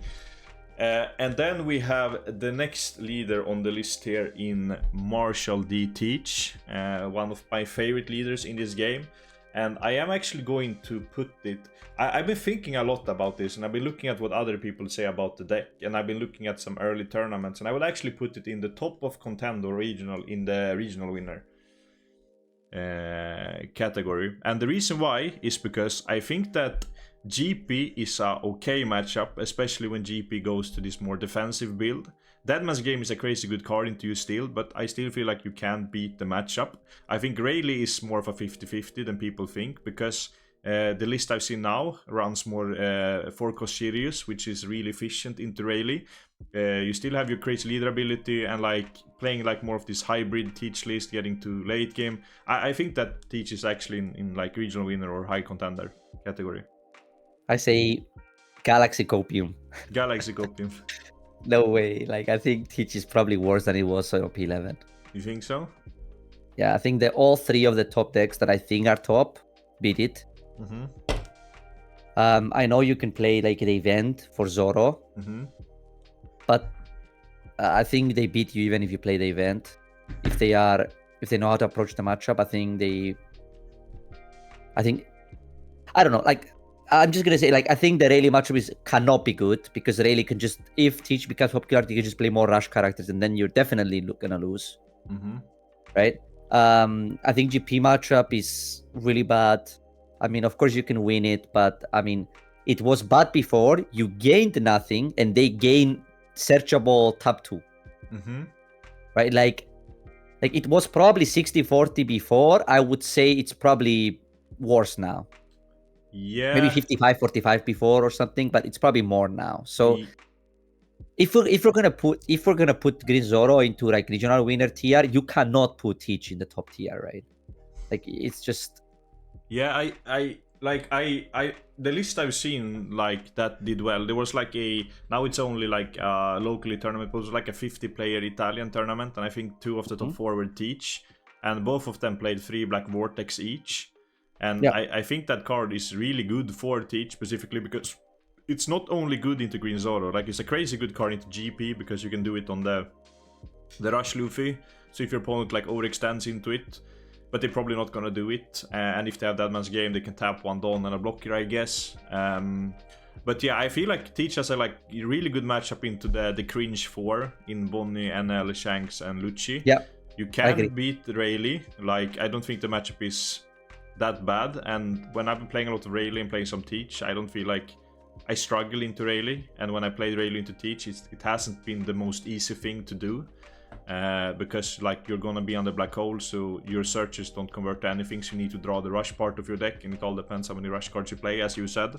And then we have the next leader on the list here in Marshall D. Teach, one of my favorite leaders in this game. And I am actually going to put it... I've been thinking a lot about this, and I've been looking at what other people say about the deck, and I've been looking at some early tournaments, and I would actually put it in the top of contender regional, in the regional winner category. And the reason why is because I think that GP is a okay matchup, especially when GP goes to this more defensive build. Deadman's Game is a crazy good card into you still, but I still feel like you can't beat the matchup. I think Rayleigh is more of a 50-50 than people think, because the list I've seen now runs more 4-cost Sirius, which is really efficient into Rayleigh. You still have your crazy leader ability and like playing like more of this hybrid Teach list, getting to late game. I think that Teach is actually in like regional winner or high contender category. I say Galaxy Copium. Galaxy Copium. No way. Like, I think Teach is probably worse than it was on OP11. You think so? Yeah, I think that all 3 of the top decks that I think are top beat it. I know you can play like the event for Zoro, but I think they beat you even if you play the event. If they know how to approach the matchup, I don't know. Like, I'm just gonna say, like, I think the Rayleigh matchup cannot be good, because Rayleigh can just, if Teach becomes popular, you can just play more rush characters, and then you're definitely gonna lose. Right? I think GP matchup is really bad. I mean, of course you can win it, but I mean, it was bad before. You gained nothing, and they gain searchable tab 2. Right? Like, Like it was probably 60-40 before. I would say it's probably worse now. Yeah. Maybe 55-45 before or something, but it's probably more now. So if we're gonna put Green Zoro into like regional winner tier, you cannot put Teach in the top tier, right? Like it's just. Yeah, I the list I've seen like that did well. There was like now it's only like locally tournament, but it was like a 50-player Italian tournament, and I think 2 of the top 4 were Teach, and both of them played 3 Black Vortex each. And I think that card is really good for Teach specifically because it's not only good into Green Zoro, like it's a crazy good card into GP because you can do it on the Rush Luffy. So if your opponent like overextends into it, but they're probably not gonna do it. And if they have that much game, they can tap 1 Dawn and a blocker, I guess. But yeah, I feel like Teach has a like really good matchup into the cringe 4 in Bonnie, Enel, Shanks, and Luchi. Yeah, you can beat Rayleigh. Like I don't think the matchup is that bad. And when I've been playing a lot of Rayleigh and playing some Teach, I don't feel like I struggle into Rayleigh. And when I played Rayleigh into Teach, it hasn't been the most easy thing to do. Because like you're gonna be on the black hole, so your searches don't convert to anything, so you need to draw the rush part of your deck, and it all depends how many rush cards you play, as you said.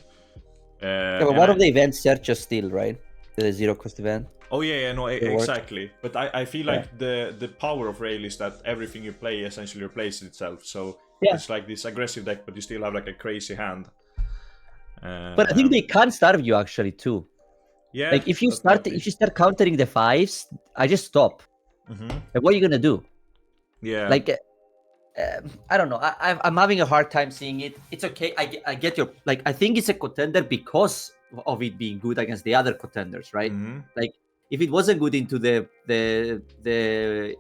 But one of the events searches still, right? The 0 cost event. Oh yeah, no, exactly. But I feel like the power of Rail is that everything you play essentially replaces itself. So it's like this aggressive deck, but you still have like a crazy hand. But I think they can starve you actually too. Yeah. Like if you start countering the 5s, I just stop. Like what are you gonna do? Yeah. Like I don't know. I'm having a hard time seeing it. It's okay. I get your like. I think it's a contender because of it being good against the other contenders, right? Like if it wasn't good into the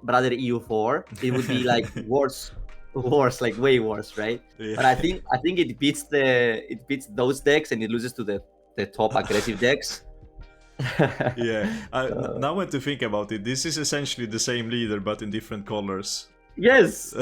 brother EU4, it would be like worse, like way worse, right? Yeah. But I think it beats those decks and it loses to the top aggressive decks. Yeah. Now when to think about it, this is essentially the same leader but in different colors. Yes.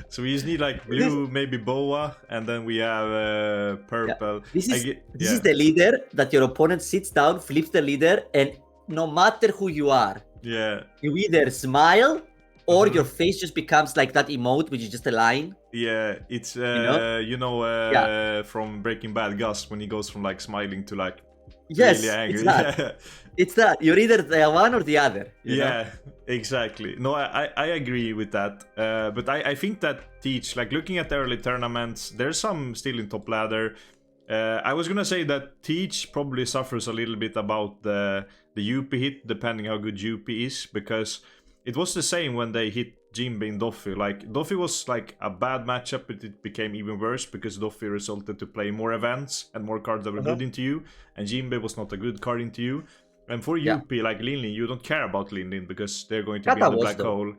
So we just need like blue, maybe boa, and then we have purple. Yeah. This is the leader that your opponent sits down, flips the leader, and no matter who you are, you either smile or your face just becomes like that emote, which is just a line. Yeah, it's from Breaking Bad, Gus, when he goes from like smiling to like really angry. It's that. It's that. You're either the one or the other. You know? Exactly. No, I agree with that. But I think that Teach, like looking at the early tournaments, there's some still in top ladder. I was gonna say that Teach probably suffers a little bit about the UP hit, depending how good UP is, because it was the same when they hit Jinbe and Doffy. Like Doffy was like a bad matchup, but it became even worse because Doffy resulted to play more events and more cards that were good into you, and Jinbe was not a good card into you. And for UP, like Linlin, you don't care about Linlin because they're going to Kata be in the black hole.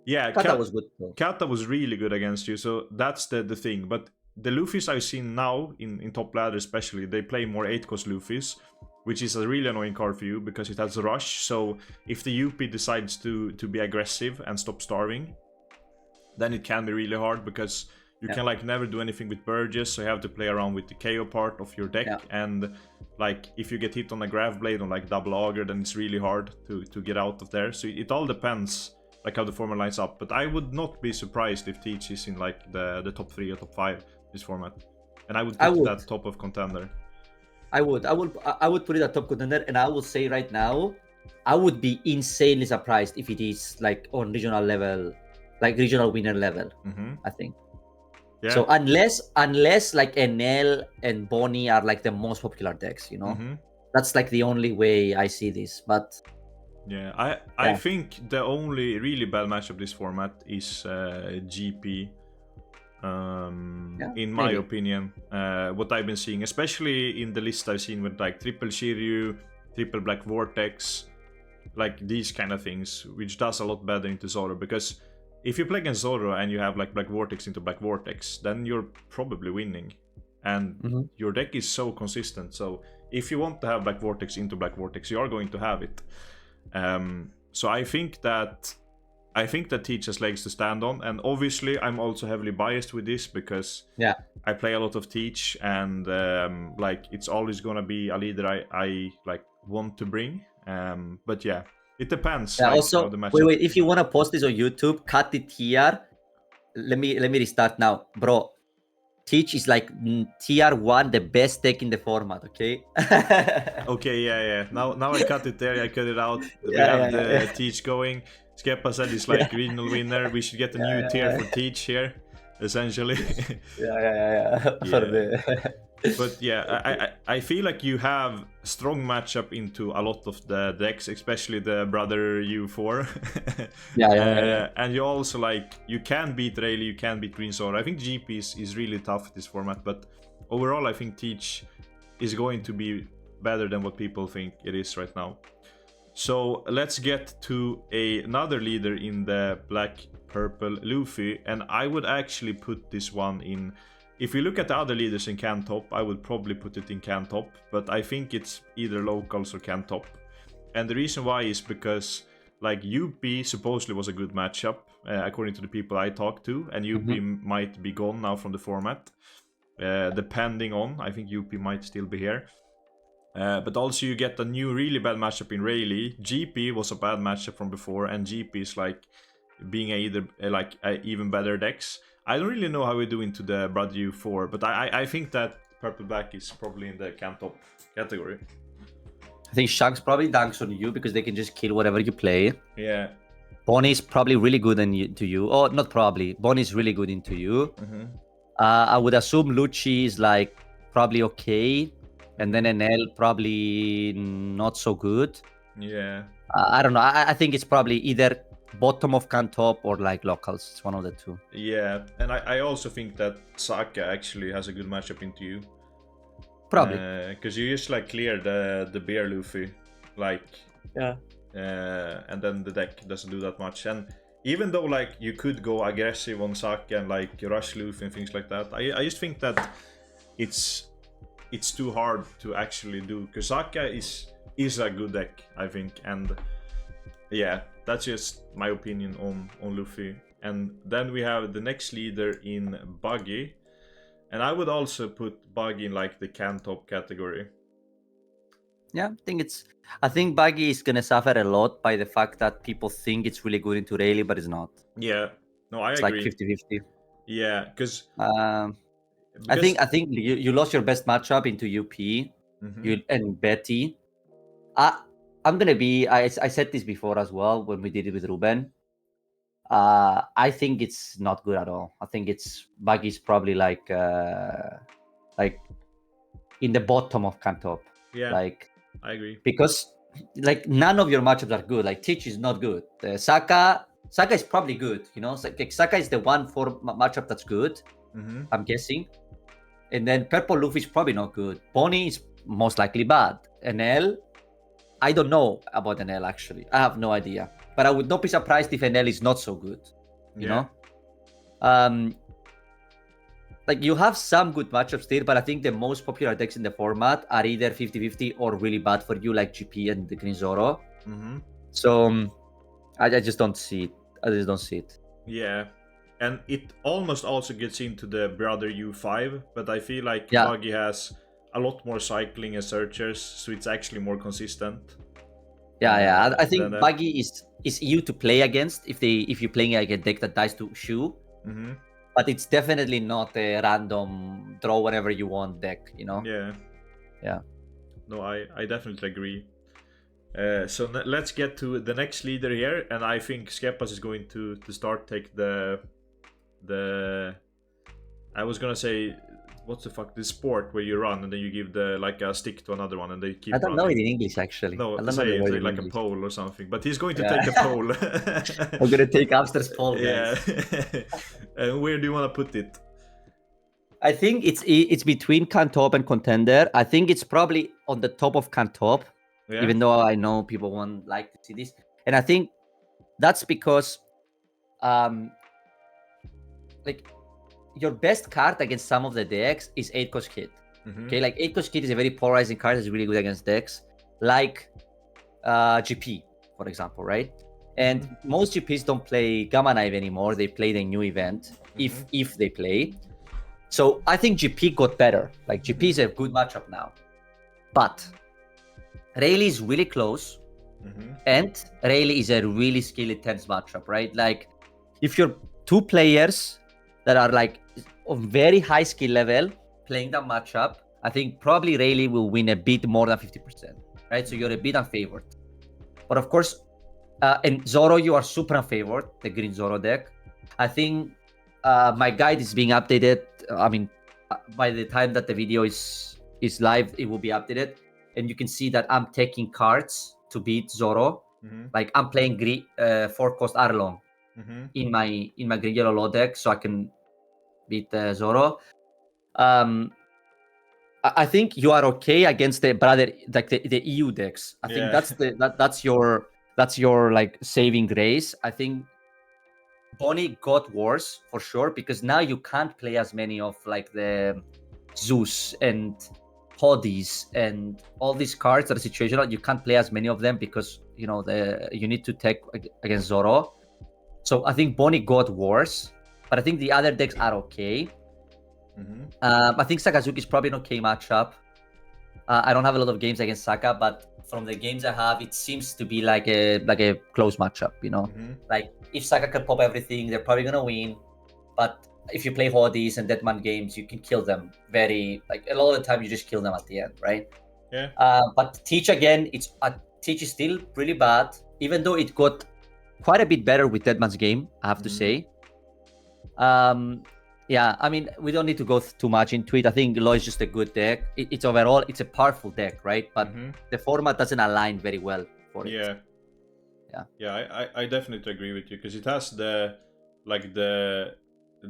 Yeah, Kata was good though. Kata was really good against you, so that's the thing. But the Luffys I've seen now in top ladder especially, they play more 8-cost Luffys, which is a really annoying card for you because it has rush. So if the UP decides to be aggressive and stop starving, then it can be really hard because you can like never do anything with Burgess, so you have to play around with the KO part of your deck. And like if you get hit on a Grav Blade on like double auger, then it's really hard to get out of there. So it all depends like how the format lines up. But I would not be surprised if Teach is in like the top 3 or top 5 this format. And I would put that top of contender. I would put it at top contender, and I will say right now, I would be insanely surprised if it is like on regional level, like regional winner level. I think. Yeah. So unless like Enel and Bonnie are like the most popular decks, you know, that's like the only way I see this. But yeah, I think the only really bad matchup this format is GP. In my opinion, what I've been seeing, especially in the list I've seen with like triple Shiryu, triple Black Vortex, like these kind of things, which does a lot better into Zoro. Because if you play against Zoro and you have like Black Vortex into Black Vortex, then you're probably winning, and your deck is so consistent. So if you want to have Black Vortex into Black Vortex, you are going to have it. So I think that Teach has legs to stand on, and obviously I'm also heavily biased with this because I play a lot of Teach, and like it's always gonna be a leader I like want to bring. But yeah, It depends. Yeah, Like, also, the matchup. wait. If you want to post this on YouTube, cut the tier. Let me restart now, bro. Teach is like tier 1, the best deck in the format. Okay. Okay, yeah. Now I cut it there. I cut it out. We Yeah, have the yeah. Teach going. Skepa said it's like regional winner. We should get a new tier for Teach here, essentially. Yeah. For the But yeah, I feel like you have strong matchup into a lot of the decks, especially the brother U4. Yeah. And you also like, you can beat Rayleigh, you can beat Green Zoro. I think GP is really tough this format, but overall I think Teach is going to be better than what people think it is right now. So let's get to another leader in the black purple Luffy, and I would actually put this one in. If you look at the other leaders in Can Top, I would probably put it in Can Top, but I think it's either locals or Can Top. And the reason why is because like UP supposedly was a good matchup, according to the people I talked to, and UP might be gone now from the format. Depending on, I think UP might still be here. But also you get a new really bad matchup in Rayleigh. GP was a bad matchup from before, and GP is like being even better decks. I don't really know how we do into the Brother U4, but I think that Purple Black is probably in the Can Top category. I think Shanks probably dunks on you because they can just kill whatever you play. Yeah. Bonnie is probably really good into you. Oh, not probably. Bonnie is really good into you. I would assume Luchi is like probably okay. And then Enel probably not so good. Yeah. I don't know. I think it's probably either bottom of Can Top or like locals. It's one of the two. Yeah, and I also think that Saka actually has a good matchup into you. Probably. Because you just like clear the bear Luffy, like, yeah. And then the deck doesn't do that much. And even though like you could go aggressive on Saka and like rush Luffy and things like that, I just think that it's too hard to actually do, because Saka is a good deck, I think. And yeah, that's just my opinion on Luffy. And then we have the next leader in Buggy, and I would also put Buggy in like the Can Top category. Yeah, I think Buggy is gonna suffer a lot by the fact that people think it's really good into Rayleigh, but it's not. Yeah, no, I agree. It's like 50-50. Yeah, because I think you lost your best matchup into UP, and Betty. I'm gonna be. I said this before as well when we did it with Ruben. I think it's not good at all. I think Buggy's probably like in the bottom of Can Top. Yeah, like I agree, because like none of your matchups are good. Like Teach is not good. Saka is probably good. You know, like Saka is the one for matchup that's good. I'm guessing. And then Purple Luffy is probably not good. Bonnie is most likely bad. Enel, I don't know about Enel actually. I have no idea. But I would not be surprised if Enel is not so good. You know? Like you have some good matchups there, but I think the most popular decks in the format are either 50-50 or really bad for you, like GP and the Green Zoro. So I just don't see it. Yeah. And it almost also gets into the Brother U5, but I feel like Buggy has a lot more cycling and searchers, so it's actually more consistent. Yeah. I think Buggy is EU to play against if you're playing like a deck that dies to Shu. But it's definitely not a random draw whenever you want deck, you know? Yeah. No, I definitely agree. So let's get to the next leader here, and I think Skepas is going to start take the I was gonna say, what's the fuck, this sport where you run and then you give like a stick to another one and they keep I don't know it in English actually. No, I don't say know it like English. a pole or something, but he's going to take the pole. I'm gonna take Amster's pole, guys. Yeah. And where do you want to put it? I think it's between Can Top and Contender. I think it's probably on the top of Can Top, even though I know people won't like to see this. And I think that's because like your best card against some of the decks is 8 cost Kid. Okay, like 8 cost Kid is a very polarizing card. It's really good against decks like GP, for example, right? And most GPs don't play Gamma Knife anymore. They play the new event if they play. So I think GP got better. Like GP is a good matchup now, but Rayleigh is really close. And Rayleigh is a really skill intense matchup, right? Like, if you're two players that are like on very high skill level playing that matchup, I think probably Rayleigh will win a bit more than 50%, right? So you're a bit unfavored. But of course, and Zoro, you are super unfavored, the green Zoro deck. I think my guide is being updated. I mean, by the time that the video is live, it will be updated. And you can see that I'm taking cards to beat Zoro. Like, I'm playing 4-cost Arlong in my green yellow low deck, so I can beat Zoro. I think you are okay against the brother, like the EU decks. I think that's your like saving grace. I think Bonnie got worse for sure, because now you can't play as many of like the Zeus and Hoddies and all these cards that are situational. You can't play as many of them because you need to take against Zoro. So I think Bonnie got worse, but I think the other decks are okay. I think Sakazuki is probably an okay matchup. I don't have a lot of games against Saka, but from the games I have, it seems to be like a close matchup. Like, if Saka can pop everything, they're probably gonna win. But if you play Hoddies and Deadman games, you can kill them a lot of the time. You just kill them at the end, right? Yeah. But Teach again, Teach is still really bad, even though it got quite a bit better with Deadman's game, I have to say. Yeah, I mean, we don't need to go too much into it. I think Law is just a good deck. It's overall, it's a powerful deck, right? But the format doesn't align very well for it. Yeah, I definitely agree with you, because it has the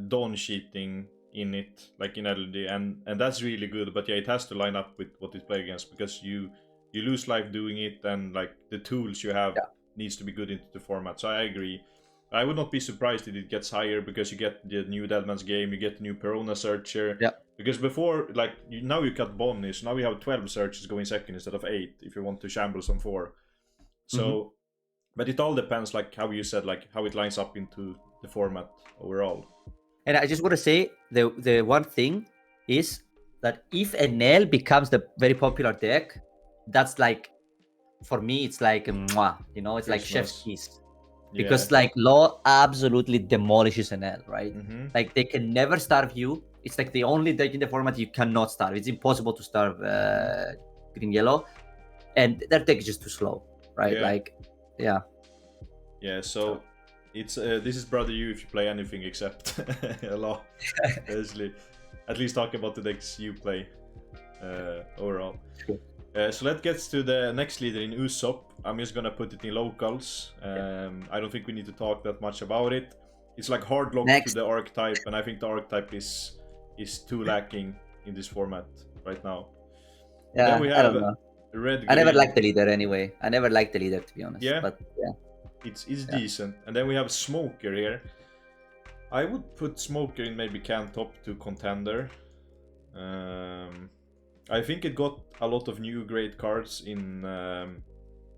Dawn cheating in it, like in LD, and that's really good. But yeah, it has to line up with what it play against, because you lose life doing it, and like the tools you have needs to be good into the format. So I agree. I would not be surprised if it gets higher, because you get the new Deadman's game, you get the new Perona searcher. Yeah. Because before, like, now you cut Bonnie, so now we have 12 searches going second instead of 8 if you want to shambles on 4. So, but it all depends, like how you said, like how it lines up into the format overall. And I just want to say, the one thing is that if Enel becomes the very popular deck, that's like, for me, it's like mwah, it's like chef's kiss. Because like Law absolutely demolishes Enel, right? Like, they can never starve you. It's like the only deck in the format you cannot starve. It's impossible to starve green yellow, and their deck is just too slow, right? So it's this is brother you if you play anything except Law. Basically, at least talk about the decks you play overall. So let's get to the next leader in Usopp. I'm just gonna put it in locals. I don't think we need to talk that much about it. It's like hard lock to the archetype, and I think the archetype is too lacking in this format right now. Yeah, then we have I don't know. Red. I never liked the leader anyway. I never liked the leader, to be honest. Yeah, but it's decent. And then we have Smoker here. I would put Smoker in maybe can top to contender. I think it got a lot of new great cards in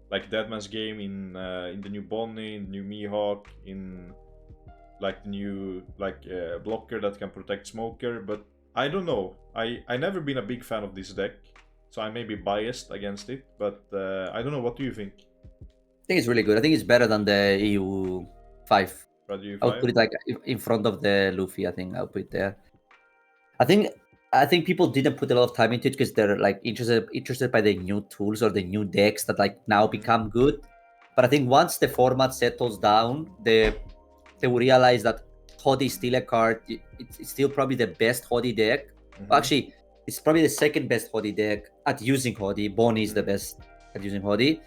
like Deadman's game, in the new Bonnie, in the new Mihawk, in like the new blocker that can protect Smoker. But I don't know. I never been a big fan of this deck, so I may be biased against it. But I don't know. What do you think? I think it's really good. I think it's better than the EU5. I would put it like in front of the Luffy. I think I'll put it there. I think people didn't put a lot of time into it because they're like interested by the new tools or the new decks that like now become good. But I think once the format settles down, they will realize that Hoddy is still a card. It's still probably the best Hoddy deck. Actually, it's probably the second best Hoddy deck at using Hoddy. Bonnie is the best at using Hoddy,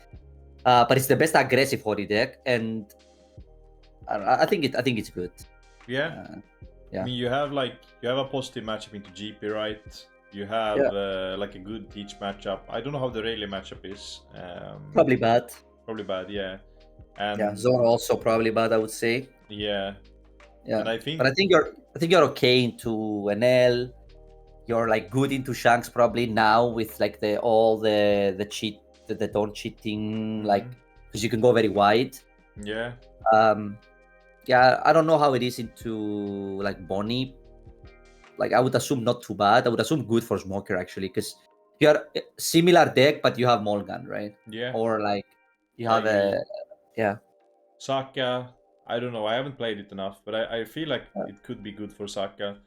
but it's the best aggressive Hoddy deck, and I think it's good. Yeah. I mean, you have a positive matchup into GP, right? You have like a good Teach matchup. I don't know how the Rayleigh matchup is. Probably bad. Probably bad, yeah. And Zoro also probably bad, I would say. Yeah. And I think you're okay into Enel. You're like good into Shanks probably now with like the cheat, the don't cheating, like, because you can go very wide. Yeah. Yeah, I don't know how it is into like Bonnie. Like, I would assume not too bad. I would assume good for Smoker actually, because you are similar deck, but you have Mulgan, right? Yeah. Or like, You have a Saka, I don't know. I haven't played it enough, but I feel like it could be good for Saka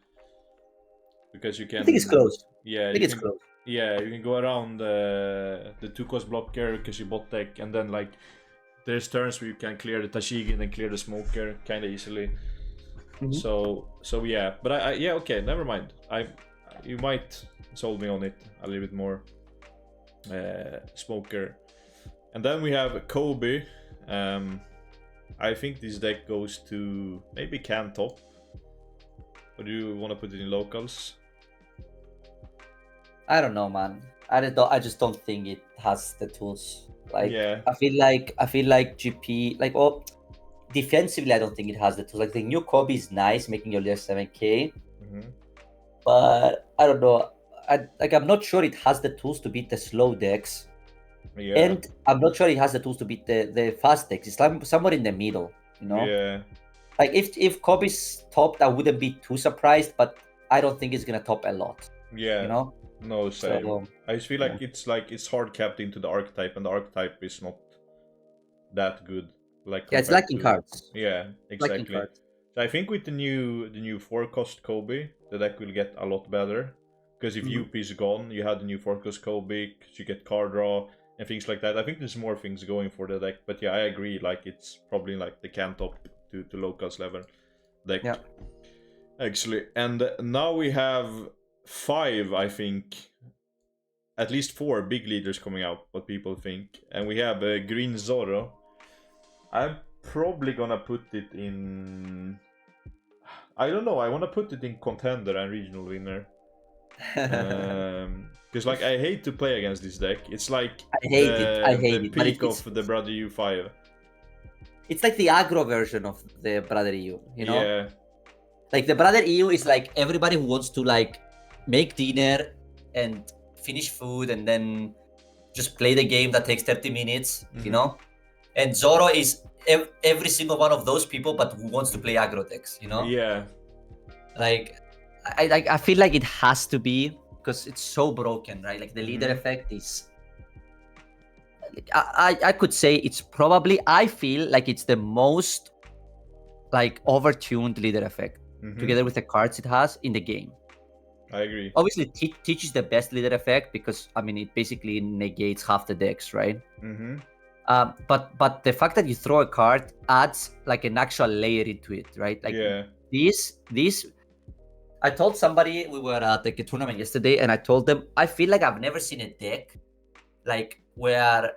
because you can. I think it's close. Yeah, I think it's close. Yeah, you can go around the 2-cost blocker because you bot deck, and then like there's turns where you can clear the Tashigi and then clear the smoker kind of easily. Mhm. So yeah, but I yeah, okay, never mind. You might sold me on it a little bit more. Smoker, and then we have Kobe. I think this deck goes to maybe can top. Or do you want to put it in locals? I don't know, man. I just don't think it has the tools. Like Yeah. I feel like GP defensively I don't think it has the tools. Like the new Kobe is nice, making your leader 7k. Mm-hmm. But I don't know. I'm not sure it has the tools to beat the slow decks. Yeah. And I'm not sure it has the tools to beat the fast decks. It's like somewhere in the middle, you know? Yeah. Like if Kobe's topped, I wouldn't be too surprised, but I don't think it's gonna top a lot. Yeah. You know? No, same. So, I just feel like it's hard capped into the archetype, and the archetype is not that good. Like yeah, it's compared lacking to- cards. Yeah, exactly. Lacking cards. So I think with the new 4-cost Kobe, the deck will get a lot better. Because if UP is gone, you had the new 4-cost Kobe, 'cause you get card draw and things like that. I think there's more things going for the deck, but yeah, I agree. Like it's probably like the can top to locals level deck. Yeah. Actually, and now we have 5, I think, at least 4 big leaders coming out. What people think, and we have Green Zoro. I'm probably gonna put it in. I don't know. I want to put it in contender and regional winner. Because like I hate to play against this deck. It's like I hate it. The But peak it's of the Brother U5. it's like the aggro version of the Brother EU, you know? Yeah. Like the Brother EU is like everybody who wants to like make dinner and finish food and then just play the game that takes 30 minutes, you know? And Zoro is every single one of those people, but who wants to play aggro decks, you know? Yeah. Like I feel like it has to be because it's so broken, right? Like the leader effect is. I could say it's probably. I feel like it's the most like overtuned leader effect together with the cards it has in the game. I agree. Obviously, Teach is the best leader effect because I mean it basically negates half the decks, right? But the fact that you throw a card adds like an actual layer into it, right? Like this. I told somebody we were at like a tournament yesterday, and I told them I feel like I've never seen a deck like where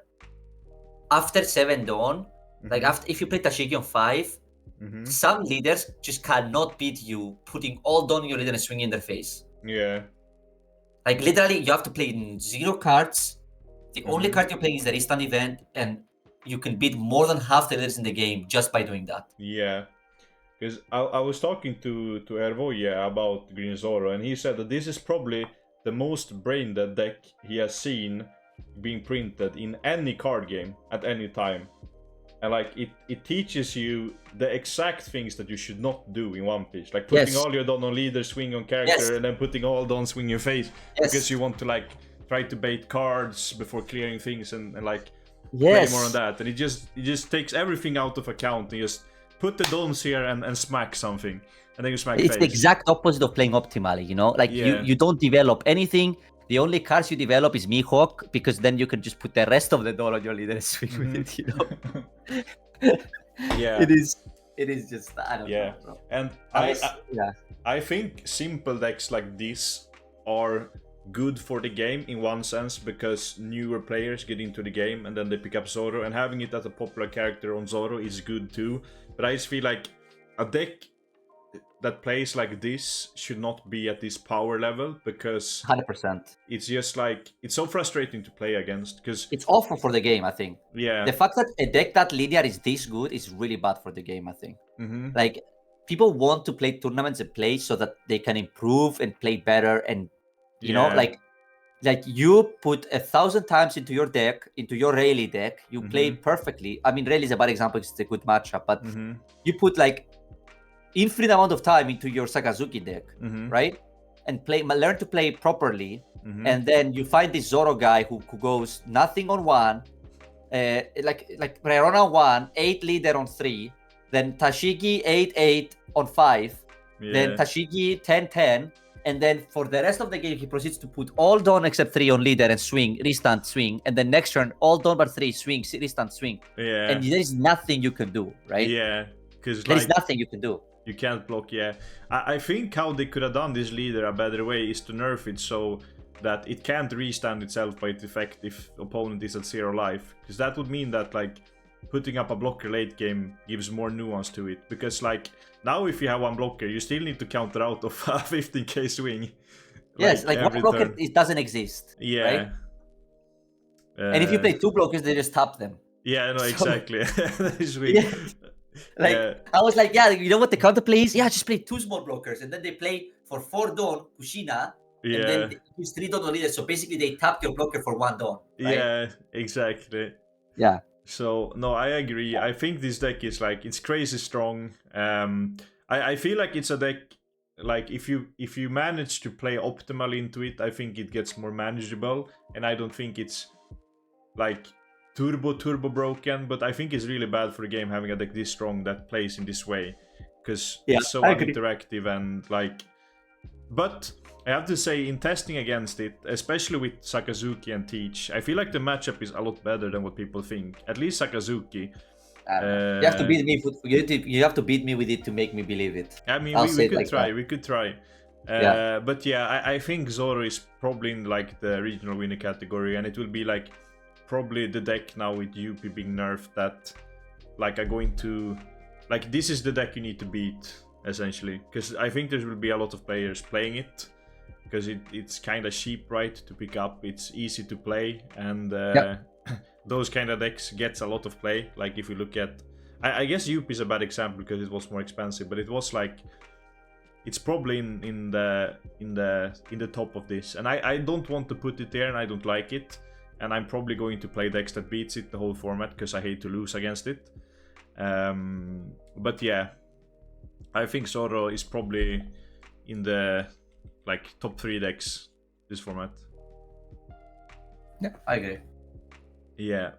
after 7 Dawn, like after if you play Tashigi on 5, some leaders just cannot beat you, putting all Dawn in your leader and swinging in their face. Yeah. Like literally, you have to play in 0 cards. The only card you're playing is the Restant event, and you can beat more than half the leaders in the game just by doing that. Yeah. Because I was talking to Ervoye about Green Zoro, and he said that this is probably the most brain dead deck he has seen being printed in any card game at any time. And like it teaches you the exact things that you should not do in One Piece. Like putting all your Don on leader, swing on character, and then putting all Don swing your face. Because you want to like try to bait cards before clearing things and like play more on that. And it just takes everything out of account and just put the dons here and smack something, and then you smack It's face. the exact opposite of playing optimally, you know? Like you don't develop anything. The only cards you develop is Mihawk, because then you can just put the rest of the doll on your leader and swing with it, you know? It is just, I don't know, bro. And I think simple decks like this are good for the game in one sense, because newer players get into the game and then they pick up Zoro, and having it as a popular character on Zoro is good too. But I just feel like a deck that plays like this should not be at this power level, because 100%. It's just like, it's so frustrating to play against, because it's awful for the game, I think. Yeah. The fact that a deck that linear is this good is really bad for the game, I think. Like, people want to play tournaments and play so that they can improve and play better, and you know, like you put 1,000 times into your deck, into your Rayleigh deck, you play perfectly. I mean, Rayleigh is a bad example because it's a good matchup, but you put like infinite amount of time into your Sakazuki deck, right? And learn to play properly, and then you find this Zoro guy who goes nothing on 1, like Prerona on 1, 8 leader on 3, then Tashigi 8-8 on 5, then Tashigi 10-10, and then for the rest of the game he proceeds to put all Dawn except 3 on leader and swing, restart, swing, and then next turn all Dawn but 3, swing, restart, swing. Yeah. And there is nothing you can do, right? Yeah, because there is nothing you can do. You can't block, yeah. I think how they could have done this leader a better way is to nerf it so that it can't restand itself by its effect if opponent is at 0 life. Because that would mean that, like, putting up a blocker late game gives more nuance to it. Because, like, now if you have one blocker, you still need to counter out of a 15k swing. Yes, like one blocker, it doesn't exist. Yeah. Right? And if you play 2 blockers, they just tap them. Yeah, no, exactly. That is weird. Yeah. Like, I was like, yeah, you know what the counterplay is? Yeah, just play 2 small blockers. And then they play for 4 Dawn, Kushina. Yeah. And then they use 3 Dawn on leader. So basically they tap your blocker for 1 Dawn. Right? Yeah, exactly. Yeah. So, no, I agree. I think this deck is, like, it's crazy strong. I feel like it's a deck, like, if you manage to play optimally into it, I think it gets more manageable. And I don't think it's, like, turbo broken, but I think it's really bad for the game having a deck this strong that plays in this way, because it's so uninteractive and, like, but I have to say, in testing against it, especially with Sakazuki and Teach, I feel like the matchup is a lot better than what people think. At least Sakazuki. You have to beat me. You have to beat me with it to make me believe it. I mean, we could try. We could try. But yeah, I think Zoro is probably in, like, the regional winner category, and it will be, like, probably the deck now with UP being nerfed that, like, are going to, like, this is the deck you need to beat, essentially. Because I think there will be a lot of players playing it, because it's kind of cheap, right, to pick up. It's easy to play, and those kind of decks gets a lot of play. Like, if you look at, I guess UP is a bad example because it was more expensive, but it was, like, it's probably in the top of this, and I don't want to put it there, and I don't like it. And I'm probably going to play decks that beats it the whole format, because I hate to lose against it. But yeah, I think Zoro is probably in the, like, top 3 decks this format. Yeah, I agree. Yeah.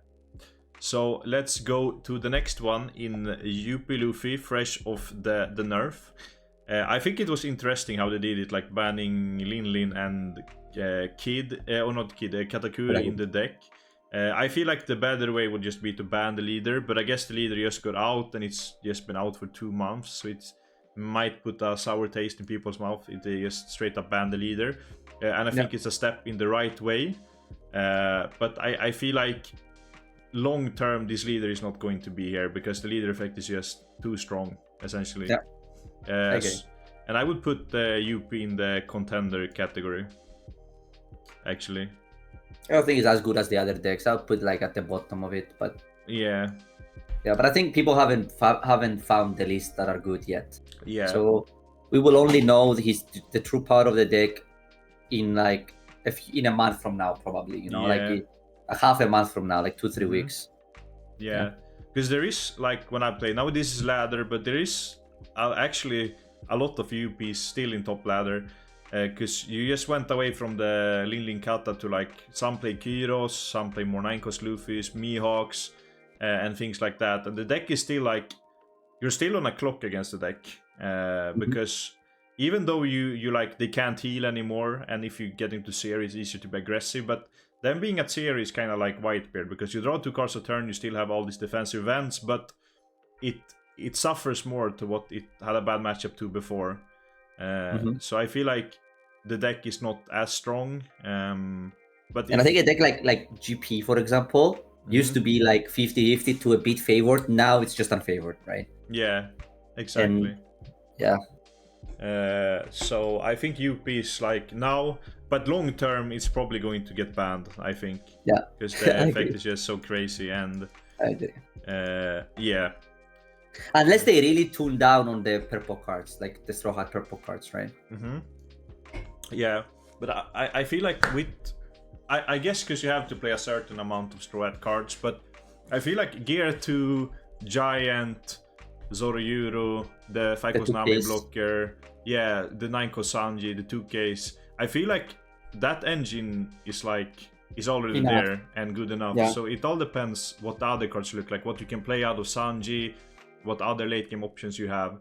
So let's go to the next one in UP Luffy, fresh off the nerf. I think it was interesting how they did it, like banning Lin and Katakuri in the deck. I feel like the better way would just be to ban the leader, but I guess the leader just got out and it's just been out for 2 months, so it might put a sour taste in people's mouth if they just straight up ban the leader. And I think it's a step in the right way, but I feel like long term this leader is not going to be here, because the leader effect is just too strong, essentially. And I would put UP in the contender category, actually. I don't think it's as good as the other decks. I'll put, like, at the bottom of it, but yeah, but I think people haven't found the lists that are good yet. Yeah. So we will only know the true power of the deck in, like, in a month from now, probably. You know, like a half a month from now, like 2-3 weeks. Yeah, because there is, like, when I play now, this is ladder, but there is actually a lot of UPs still in top ladder. Because you just went away from the Lin Kata to, like, some play Kyros, some play more 9-cost Luffys, Mihawks, and things like that. And the deck is still, like, you're still on a clock against the deck. Because even though you like, they can't heal anymore, and if you get into series, it's easier to be aggressive. But them being at series is kind of like Whitebeard, because you draw 2 cards a turn, you still have all these defensive events, but it suffers more to what it had a bad matchup to before. So I feel like the deck is not as strong, but I think a deck like GP, for example, used to be like 50-50 to a bit favored. Now it's just unfavored, right? Yeah, exactly. So I think UP is, like, now, but long term it's probably going to get banned, I think. Yeah, because the effect is just so crazy, and I agree. Yeah. Unless they really tune down on the purple cards, like the Straw Hat purple cards, right? Yeah, but I feel like with... I guess because you have to play a certain amount of Straw Hat cards, but I feel like Gear 2, Giant, Zoroyuro, the 5-cost Nami blocker, the 9-cost Sanji, the 2Ks, I feel like that engine is, like, is already Enough. there and good enough. Yeah. So it all depends what the other cards look like, what you can play out of Sanji, what other late game options you have.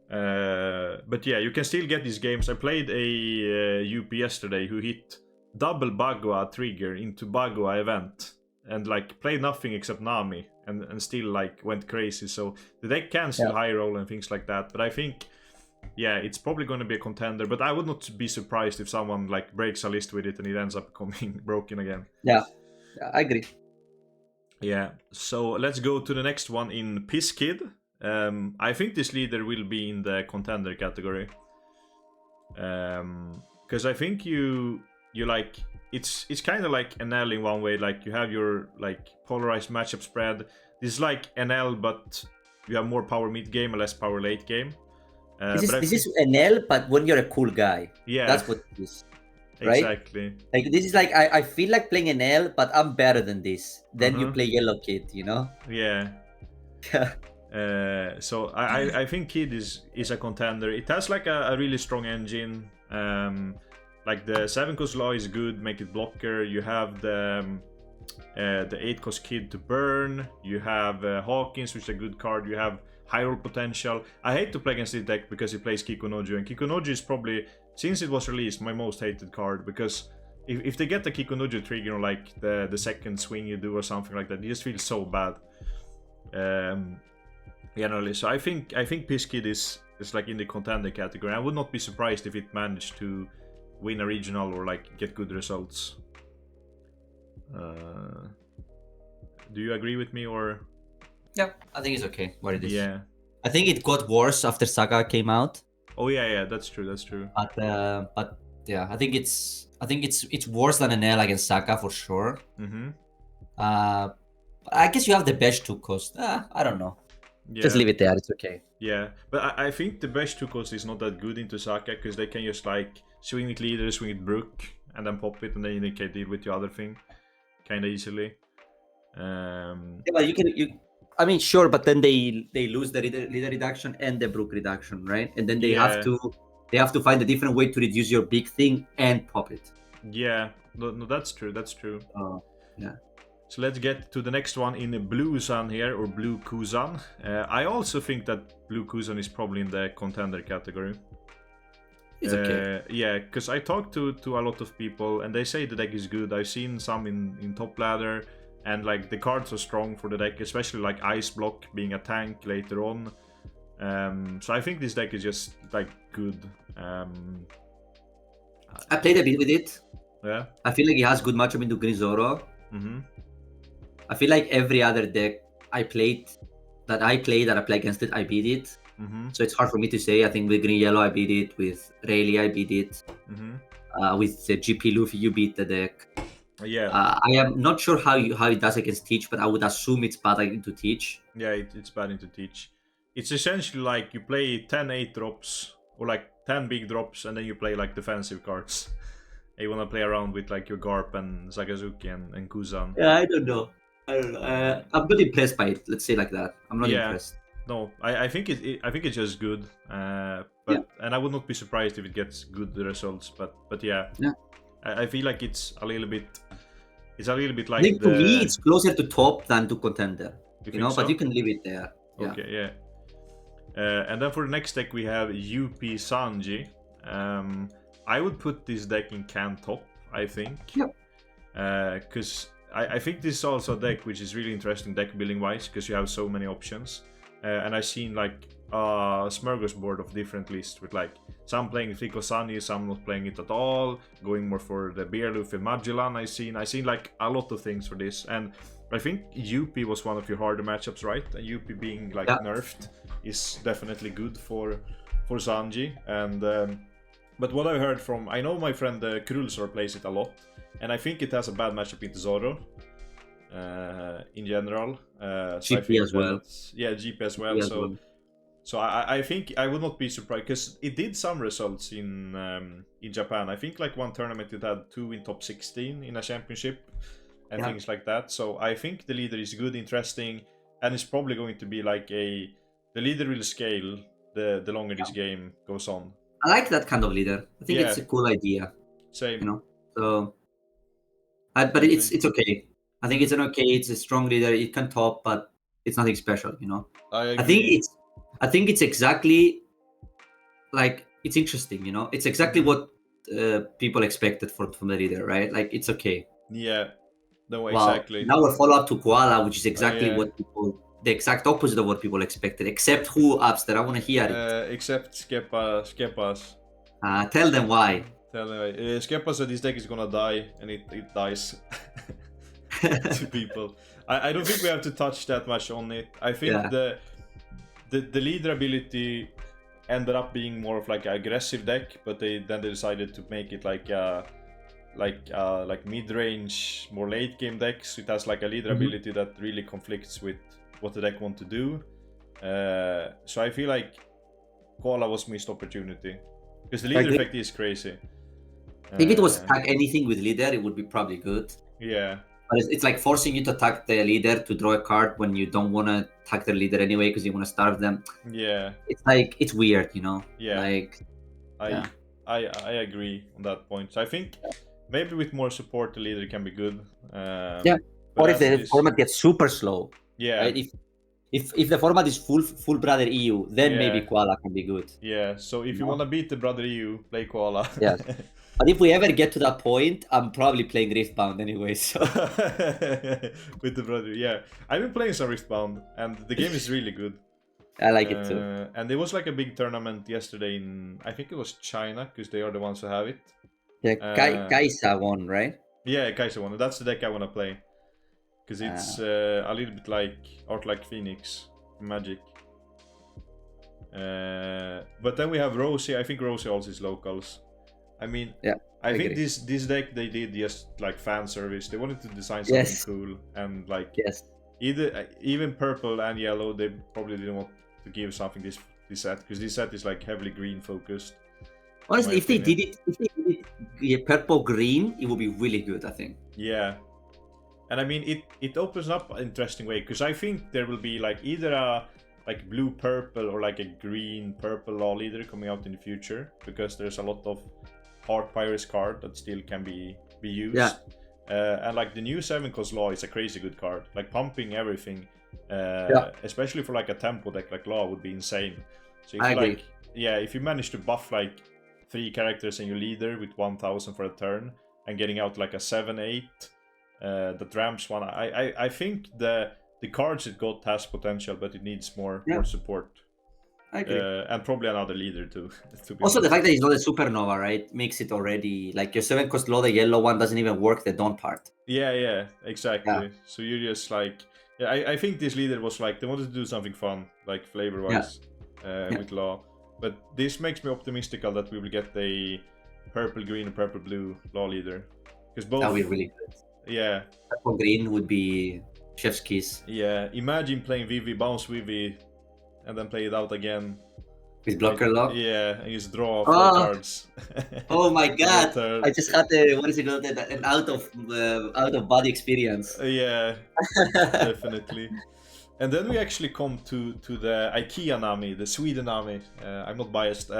But yeah, you can still get these games. I played a UP yesterday who hit double Bagua trigger into Bagua event and like played nothing except Nami and still like went crazy. So the deck can still high roll and things like that. But I think, yeah, it's probably going to be a contender. But I would not be surprised if someone like breaks a list with it and it ends up becoming broken again. Yeah, I agree. Yeah, so let's go to the next one in Piss Kid. I think this leader will be in the contender category. Because I think you like it's kind of like Enel in one way. Like you have your like polarized matchup spread. This is like Enel, but you have more power mid game and less power late game. This is Enel, but when you're a cool guy. Yeah, that's what it is. Right? Exactly. Like this is like I feel like playing Enel, but I'm better than this. Then you play Yellow Kid, you know? Yeah. So I think Kid is a contender. It has like a really strong engine. Like the 7-cost law is good, make it blocker. You have the 8-cost Kid to burn. You have Hawkins, which is a good card. You have high roll potential. I hate to play against this deck because he plays Kikunoju, and Kikunoju is probably, since it was released, my most hated card, because if they get the Kikunoju trigger on like the second swing you do or something like that, you just feel so bad. Generally, so I think Piss Kid is like in the contender category. I would not be surprised if it managed to win a regional or like get good results. Do you agree with me or? Yeah, I think it's okay what it is. Yeah, I think it got worse after Saga came out. Oh yeah, that's true. But yeah, I think it's worse than Enel against Saga for sure. I guess you have the best 2-cost. I don't know. Yeah. Just leave it there. It's okay. Yeah, but I think the best 2-cost is not that good into Saka because they can just like swing it leader, swing it Brook, and then pop it, and then you can deal with the other thing kind of easily. Yeah, but I mean, sure, but then they lose the leader reduction and the Brook reduction, right? And then they have to find a different way to reduce your big thing and pop it. Yeah, no, that's true. Yeah. So let's get to the next one in Blue Sun here, or Blue Kuzan. I also think that Blue Kuzan is probably in the contender category. It's okay. Yeah, because I talked to a lot of people and they say the deck is good. I've seen some in top ladder, and like the cards are strong for the deck, especially like Ice Block being a tank later on. So I think this deck is just like good. I played a bit with it. Yeah. I feel like it has good matchup into Green Zoro. I feel like every other deck I played that I play against it, I beat it. So it's hard for me to say. I think with Green Yellow I beat it, with Rayleigh I beat it. With the GP Luffy you beat the deck. Yeah. I am not sure how it does against Teach, but I would assume it's bad into Teach. Yeah, it's bad into Teach. It's essentially like you play 10 8-drops or like 10 big drops, and then you play like defensive cards. You want to play around with like your Garp and Sakazuki and Kuzan. Yeah, I don't know. I'm not impressed by it. Let's say like that. I'm not impressed. No, I think it's just good. And I would not be surprised if it gets good results. But yeah. I feel like it's a little bit like. I think to me it's closer to top than to contender. You know, so? but you can leave it there. Okay, yeah. And then for the next deck we have UP Sanji. I would put this deck in can top, I think. Because I think this is also a deck which is really interesting deck building wise, because you have so many options. And I've seen like a smorgasbord of different lists with like some playing Rico Sunny, some not playing it at all, going more for the Beer Luffy Magellan. I've seen like a lot of things for this, and I think UP was one of your harder matchups, right? And UP being like nerfed is definitely good for Sanji. And but what I heard from, I know my friend Krulsor plays it a lot, and I think it has a bad matchup into Zoro. In general, GP as well. Yeah, GP as well. So I think I would not be surprised, because it did some results in Japan. I think like one tournament it had 2 in top 16 in a championship and things like that. So I think the leader is good, interesting, and it's probably going to be like the leader will scale the longer this game goes on. I like that kind of leader. I think it's a cool idea. Same. You know, so But it's okay. I think it's it's a strong leader. It can top, but it's nothing special, you know. I agree. I think it's exactly like it's interesting, you know. It's exactly what people expected from the leader, right? Like it's okay. Yeah. No, Well, exactly. now we're follow up to Koala, which is exactly yeah. what the exact opposite of what people expected. Except who, Upster? I want to hear it. Except Skepas. Tell them why. Skepas said this deck is gonna die, and it dies to people. I don't think we have to touch that much on it. I think the leader ability ended up being more of like an aggressive deck, but they decided to make it like mid-range, more late-game decks. It has like a leader ability that really conflicts with what the deck want to do. So I feel like Koala was missed opportunity because the leader effect is crazy. If it was attack anything with leader, it would be probably good. Yeah. But it's like forcing you to attack the leader to draw a card when you don't want to attack the leader anyway because you want to starve them. Yeah. It's like it's weird, you know. Yeah. Like I agree on that point. So I think maybe with more support, the leader can be good. Or if the format gets super slow. Yeah. Right? If the format is full Brother EU, then maybe Koala can be good. Yeah. So if you want to beat the Brother EU, play Koala. Yeah. But if we ever get to that point, I'm probably playing Riftbound anyway. So with the Brother, yeah, I've been playing some Riftbound, and the game is really good. I like it too. And there was like a big tournament yesterday in, I think it was China, because they are the ones who have it. Yeah, Kaisa won, right? Yeah, Kaisa won. That's the deck I want to play. Because it's a little bit like Art Like Phoenix Magic. But then we have Rosi. I think Rosi also is locals. I mean, I think this deck they did just like fan service. They wanted to design something cool, and like even purple and yellow, they probably didn't want to give something this set, because this set is like heavily green focused. Honestly, if they did it purple green, it would be really good, I think. Yeah, and I mean it opens up an interesting way, because I think there will be like either a like blue purple or like a green purple law leader coming out in the future, because there's a lot of Heart Pirates card that still can be used. Yeah. And like the new 7-cost Law is a crazy good card. Like pumping everything, especially for like a tempo deck like Law would be insane. So if if you manage to buff like 3 characters in your leader with 1000 for a turn and getting out like a 7-8 that ramps one, I think the cards it got has potential, but it needs more support. I agree. And probably another leader too. Also, the fact that it's not a supernova, right, makes it already like your 7-cost Law, the yellow one doesn't even work the Dawn part. Yeah, exactly. Yeah. So you're just like, I think this leader was like they wanted to do something fun, like flavor-wise, with Law. But this makes me optimistic that we will get a purple green and purple blue Law leader, because both that would be really good. Yeah, purple green would be chef's kiss. Yeah, imagine playing Vivi, bounce Vivi, and then play it out again. With blocker lock? Yeah, and just draw 4 cards. Oh my god! I just had an out of body experience. Yeah, definitely. And then we actually come to the IKEA Nami, the Sweden Nami. I'm not biased.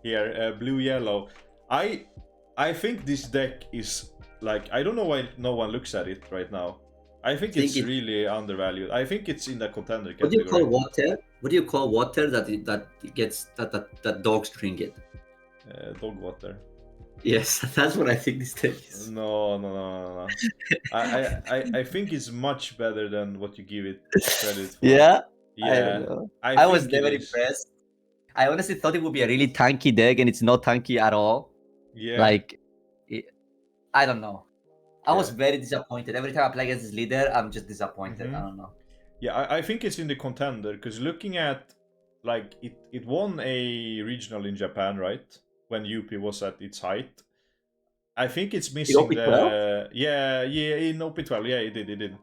Here, blue yellow. I think this deck is like, I don't know why no one looks at it right now. I think it's really undervalued. I think it's in the contender category. What do you call water? What do you call water that dogs drink it? Dog water. Yes, that's what I think this deck is. No. I think it's much better than what you give it credit for. Yeah. I don't know. I was never impressed. I honestly thought it would be a really tanky deck, and it's not tanky at all. Yeah. Like, I don't know. I was very disappointed. Every time I play against this leader, I'm just disappointed. I don't know. Yeah, I think it's in the contender, because looking at, like, it won a regional in Japan, right? When UP was at its height. I think it's missing the... Yeah, in OP12. Yeah, it did.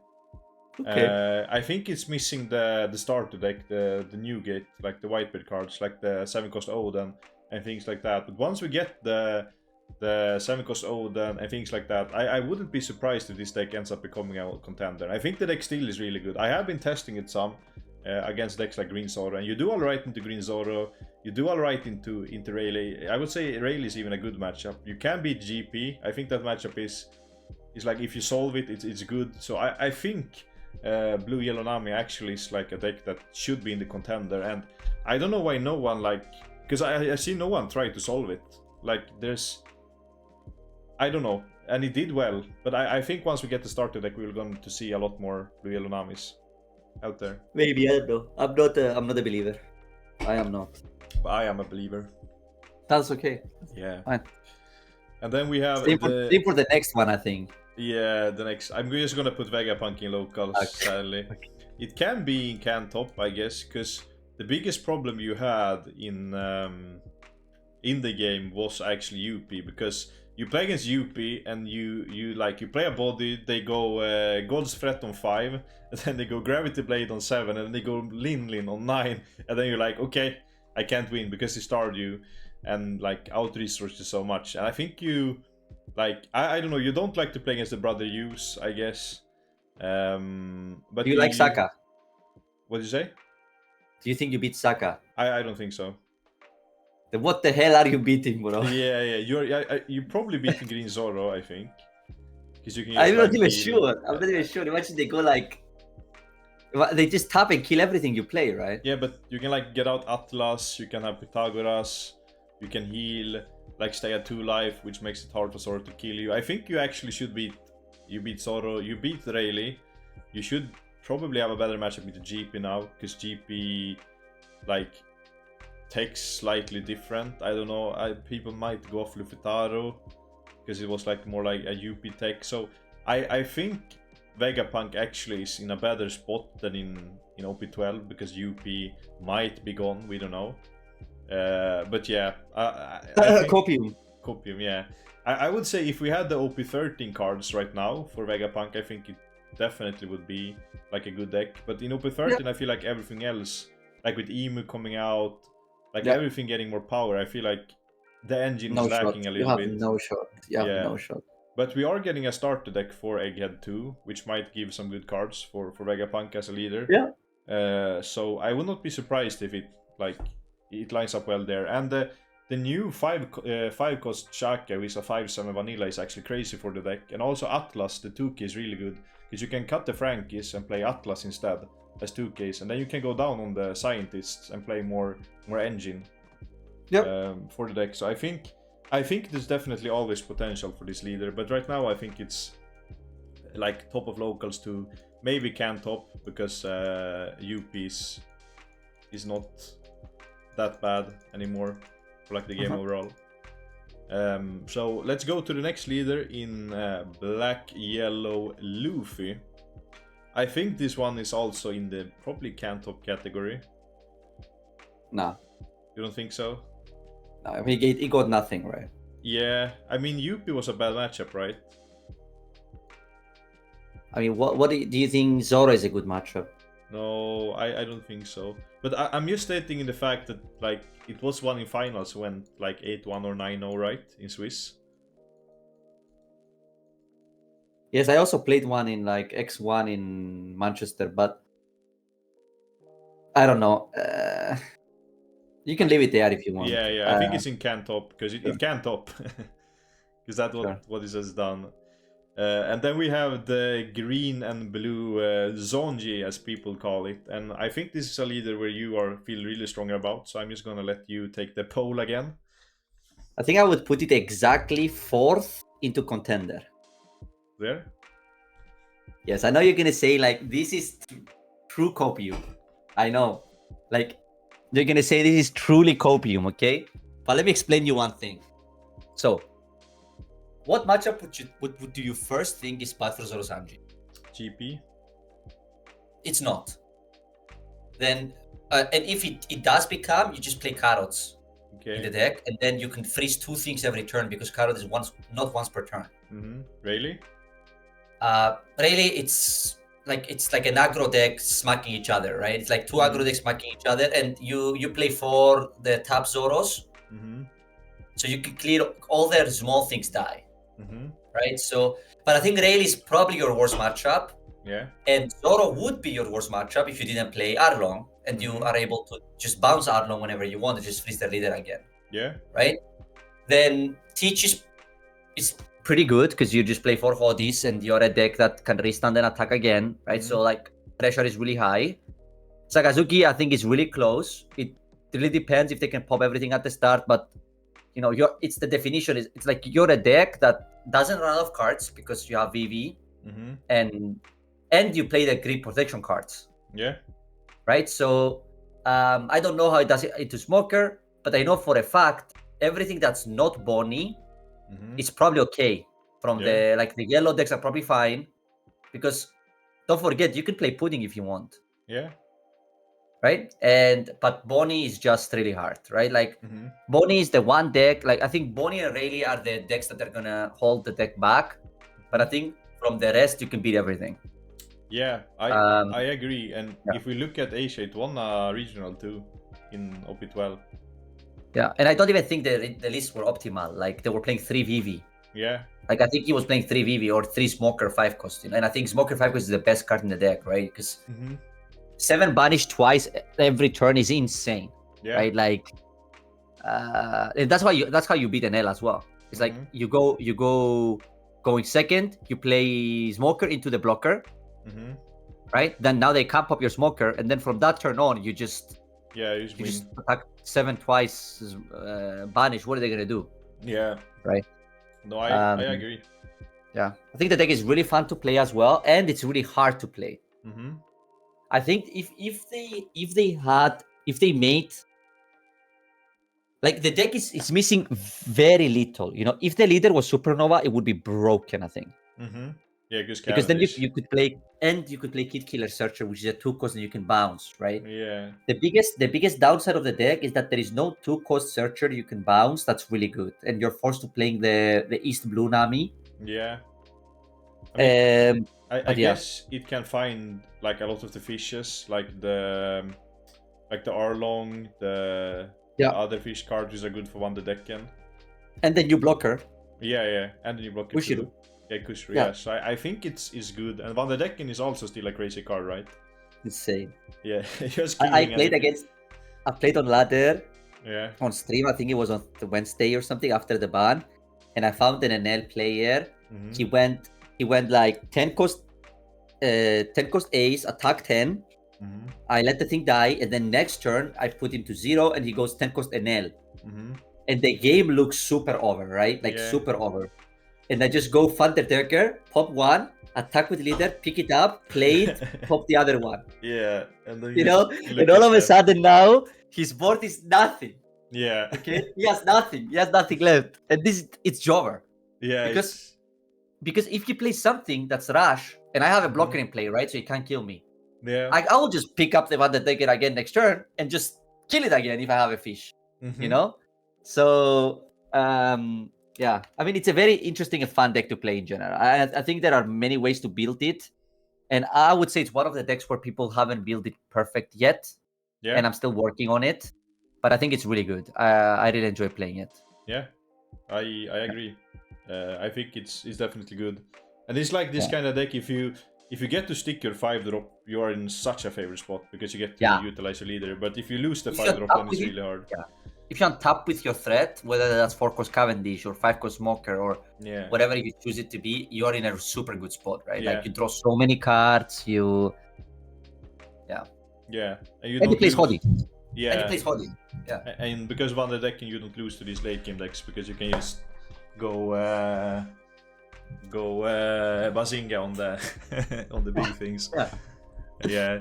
Okay. I think it's missing the starter deck, the new gate, like the Whitebeard cards, like the 7-cost Ode and things like that. But once we get the 7-cost Ode and things like that, I wouldn't be surprised if this deck ends up becoming a contender. I think the deck still is really good. I have been testing it some against decks like Green Zoro, and you do alright into Green Zoro, you do alright into Rayleigh. I would say Rayleigh is even a good matchup. You can beat GP. I think that matchup is It's like if you solve it, it's good. So I think Blue Yellow Nami actually is like a deck that should be in the contender, and I don't know why no one because I see no one try to solve it. Like there's, I don't know, and it did well, but I think once we get the starter deck, we're going to see a lot more Blue Yellow Namis out there. Maybe, I don't know. I'm not a believer. I am not. But I am a believer. That's okay. Yeah. Fine. And then we have same for the next one, I think. Yeah, the next. I'm just gonna put Vega Punk in locals, sadly. Okay. It can be in can top, I guess, because the biggest problem you had in the game was actually UP, because you play against UP and you play a body, they go God's Threat on 5, and then they go Gravity Blade on 7, and then they go Lin on 9, and then you're like, okay, I can't win because he starred you and like out resources so much. And I think you I don't know, you don't like to play against the brother use, I guess. But do you like Saka? What did you say? Do you think you beat Saka? I don't think so. Then what the hell are you beating, bro? Yeah, you're probably beating Green Zoro, I think. Because you can. I'm not even sure. I'm not even sure. Imagine they go they just tap and kill everything you play, right? Yeah, but you can get out Atlas. You can have Pythagoras. You can heal. Stay at 2 life, which makes it hard for Zoro to kill you. I think you actually should beat Zoro. You beat Rayleigh. You should probably have a better matchup with the GP now, because GP takes slightly different. I don't know. People might go off Lufitaro because it was more like a UP tech. So I think Vega Punk actually is in a better spot than in OP12, because UP might be gone. We don't know. But yeah, Copium, yeah. I would say if we had the OP13 cards right now for Vega Punk, I think it definitely would be a good deck. But in OP13, I feel like everything else, with Emu coming out, everything getting more power, I feel like the engine is lacking a little bit. You have no shot. You have no shot. But we are getting a starter deck for Egghead 2, which might give some good cards for Vega Punk as a leader. Yeah. So I would not be surprised if it lines up well there. And the new 5 cost Shaka with a 5/7 vanilla is actually crazy for the deck. And also Atlas, the 2K is really good, because you can cut the Frankies and play Atlas instead as 2Ks, and then you can go down on the scientists and play more engine for the deck. So I think there's definitely always potential for this leader, but right now I think it's top of locals to maybe can top, because UP is not that bad anymore for the game overall. So let's go to the next leader in Black Yellow Luffy. I think this one is also in the probably can top category. Nah. You don't think so? No, I mean he got nothing, right? Yeah, I mean UP was a bad matchup, right? I mean, what do you think Zoro is a good matchup? No, I don't think so. But I'm just stating in the fact that it was one in finals, went 8-1 or 9-0, right, in Swiss. Yes, I also played one in X1 in Manchester, but I don't know. You can leave it there if you want. Yeah. I think it's in can top, because it can top, because that's what it has done. And then we have the green and blue Zonji, as people call it. And I think this is a leader where you feel really strong about. So I'm just going to let you take the poll again. I think I would put it exactly 4th into contender. There? Yes, I know you're going to say this is true copium. I know. You're going to say this is truly copium, okay? But let me explain you one thing. So, what matchup would do you first think is bad for Zoro Sanji? GP? It's not. Then, and if it does become, you just play carrots in the deck, and then you can freeze 2 things every turn, because carrot is not once per turn. Really? Really, it's like an aggro deck smacking each other, right? It's 2 aggro decks smacking each other, and you play 4 the top Zoros, so you can clear all their small things die. Right, so but I think Rayleigh is probably your worst matchup. Yeah. And Zoro would be your worst matchup if you didn't play Arlong, and you are able to just bounce Arlong whenever you want to just freeze the leader again. Yeah. Right? Then Teach is pretty good because you just play 4 Hodis and you're a deck that can restand and attack again, right? So like pressure is really high. Sakazuki, I think, is really close. It really depends if they can pop everything at the start, but you know, it's the definition. It's like you're a deck that doesn't run out of cards because you have VV, and you play the grid protection cards. Yeah. Right. So I don't know how it does it into Smoker, but I know for a fact everything that's not Bonnie is probably okay. From the yellow decks are probably fine, because don't forget you can play Pudding if you want. Yeah. Right, but Bonnie is just really hard, right? Like Bonnie is the one deck. Like I think Bonnie and Rayleigh are the decks that are gonna hold the deck back, but I think from the rest you can beat everything. Yeah, I agree. And if we look at Asia, it won a regional too in OP12. Yeah, and I don't even think the lists were optimal. Like they were playing 3 VV. Yeah. Like I think he was playing 3 VV or 3 Smoker 5 cost, and I think Smoker 5 cost is the best card in the deck, right? Because 7 banish twice every turn is insane, right? Like, and that's how you beat Enel as well. It's like you go going second, you play Smoker into the blocker, right? Then now they can't pop your Smoker, and then from that turn on, you just attack 7 twice, banish. What are they gonna do? Yeah. Right. No, I agree. Yeah, I think the deck is really fun to play as well, and it's really hard to play. I think if they made, like, the deck is missing very little. You know, if the leader was Supernova, it would be broken, I think. Yeah, because then you could play Kid Killer Searcher, which is a 2-cost and you can bounce, right? Yeah. The biggest downside of the deck is that there is no 2-cost Searcher you can bounce. That's really good, and you're forced to playing the East Blue Nami. Yeah. I guess it can find like a lot of the fishes, like the Arlong, the other fish cards are good for one the deck can. And then you blocker. Yeah, and then you block it too. Yeah, Kushru, yeah. So I think it's good, and Van de Decken is also still a crazy card, right? Insane. Yeah, I played on ladder. Yeah. On stream, I think it was on the Wednesday or something after the ban, and I found an Enel player. He went like 10 cost ace, attack 10. I let the thing die, and then next turn I put him to 0, and he goes 10 cost Enel. And the game looks super over, right? Like super over. And I just go Thunderdecker, pop 1, attack with leader, pick it up, play it, pop the other one. Yeah, and then and all of a sudden now his board is nothing. Yeah. Okay, he has nothing. He has nothing left, and it's Jover. Yeah. Because if you play something that's Rush, and I have a blocker in play, right? So he can't kill me. Yeah. I will just pick up the Thunderdecker again next turn and just kill it again if I have a fish. You know? So yeah, I mean, it's a very interesting and fun deck to play in general. I think there are many ways to build it, and I would say it's one of the decks where people haven't built it perfect yet. Yeah. And I'm still working on it, but I think it's really good. I really enjoy playing it. Yeah, I agree. I think it's definitely good, and it's like this kind of deck. If you get to stick your 5-drop, you are in such a favorite spot because you get to utilize your leader. But if you lose the 5-drop, then it's really hard. Yeah. If you untap with your threat, whether that's 4-cost Cavendish or 5-cost Smoker or whatever you choose it to be, you are in a super good spot, right? Like you draw so many cards, and he plays Hodi. Yeah. And he plays Hodi. Yeah. And because Van de Decken, you don't lose to these late game decks because you can just go Bazinga on the on the big things. Yeah.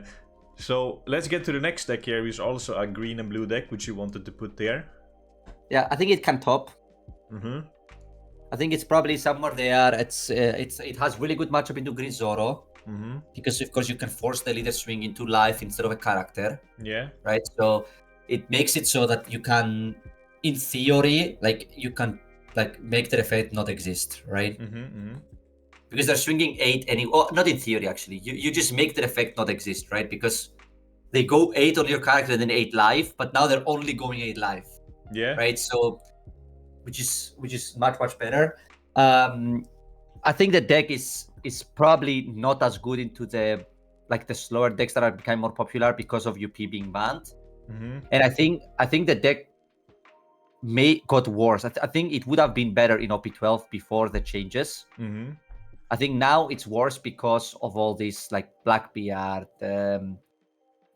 So let's get to the next deck here, which is also a green and blue deck, which you wanted to put there. Yeah, I think it can top. I think it's probably somewhere there. It has really good matchup into Green Zoro. Because of course you can force the leader swing into life instead of a character. Yeah. Right. So it makes it so that you can, in theory, make the effect not exist, right? Because they're swinging 8 not in theory actually. You just make the effect not exist, right? Because they go 8 on your character and then 8 life, but now they're only going 8 life. Yeah. Right. So, which is much better. I think the deck is probably not as good into the slower decks that are becoming more popular because of UP being banned. And I think the deck got worse. I think it would have been better in OP12 before the changes. Mm-hmm. I think now it's worse because of all these like Blackbeard,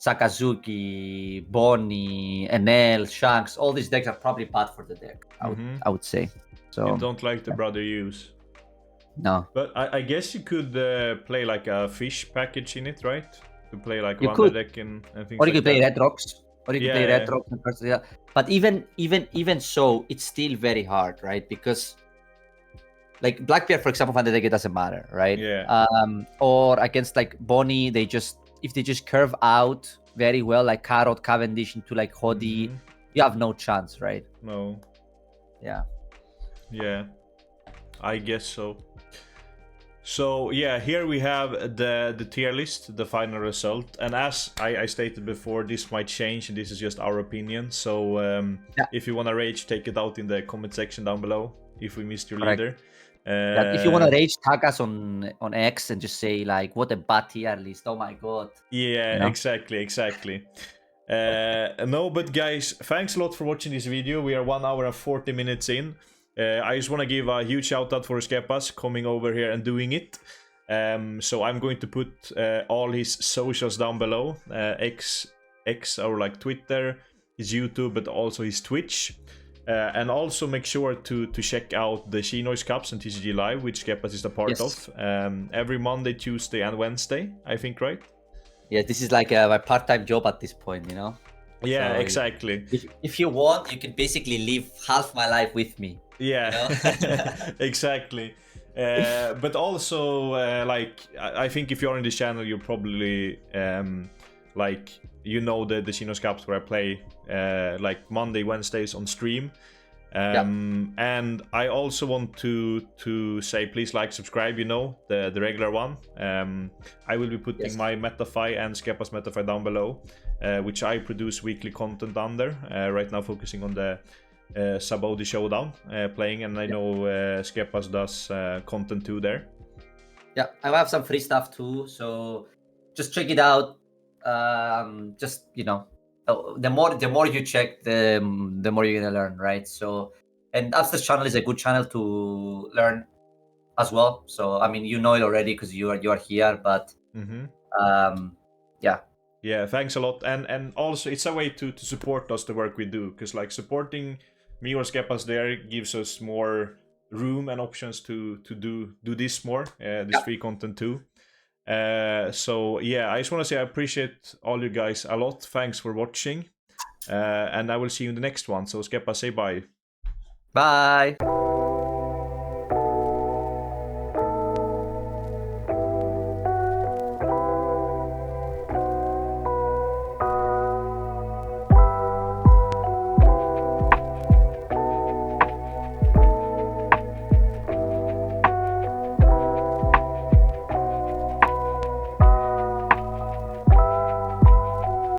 Sakazuki, Bonnie, Enel, Shanks. All these decks are probably bad for the deck. I would say. So You don't like the brother use. no. But I guess you could play like a fish package in it, right? To play like You Wonder could. deck and things Or you like could play that. Red Rocks. Or you could play Red Rocks. Yeah. But even so, it's still very hard, right? Because like Blackbeard, for example, Wonder deck, it doesn't matter, right? Yeah. Or against like Bonnie, if they just curve out very well, like Carrot, Cavendish into like Hodi, you have no chance, right? No. Yeah. Yeah. I guess so. So yeah, here we have the tier list, the final result, and as I stated before, this might change, and this is just our opinion. So if you want to rage, take it out in the comment section down below. If we missed your leader, if you want to rage, tag us on X and just say like, "What a bad tier list! Oh my god!" Yeah, you know? exactly. No, but guys, thanks a lot for watching this video. We are 1 hour and 40 minutes in. I just want to give a huge shout out for Skepas coming over here and doing it. So I'm going to put all his socials down below. X or like Twitter, his YouTube, but also his Twitch. And also make sure to check out the She Noise Cups and TCG Live, which Skepas is a part of. Every Monday, Tuesday, and Wednesday, I think, right? Yeah, this is like my part-time job at this point, you know? Yeah, So exactly. If you want, you can basically live half my life with me. Yeah, you know? exactly. But also, like, I think if you're on this channel, you're probably like, you know, the Shinos Cups where I play like Monday, Wednesdays on stream. And I also want to say, please like, subscribe, you know, the regular one. I will be putting my Metafy and Skepas Metafy down below, which I produce weekly content under. Right now focusing on the Sabodi Showdown playing, and I know Skepas does content too there. Yeah, I have some free stuff too, so just check it out. Just, you know, the more you check, the more you're gonna learn, right? So, and Upstairs channel is a good channel to learn as well. So I mean, you know it already because you are here, but yeah, thanks a lot. And also it's a way to support us, the work we do, because like supporting me or Skepas there gives us more room and options to do this more, this free content too. So yeah, I just want to say I appreciate all you guys a lot. Thanks for watching, and I will see you in the next one. So Skepas, say bye. Bye.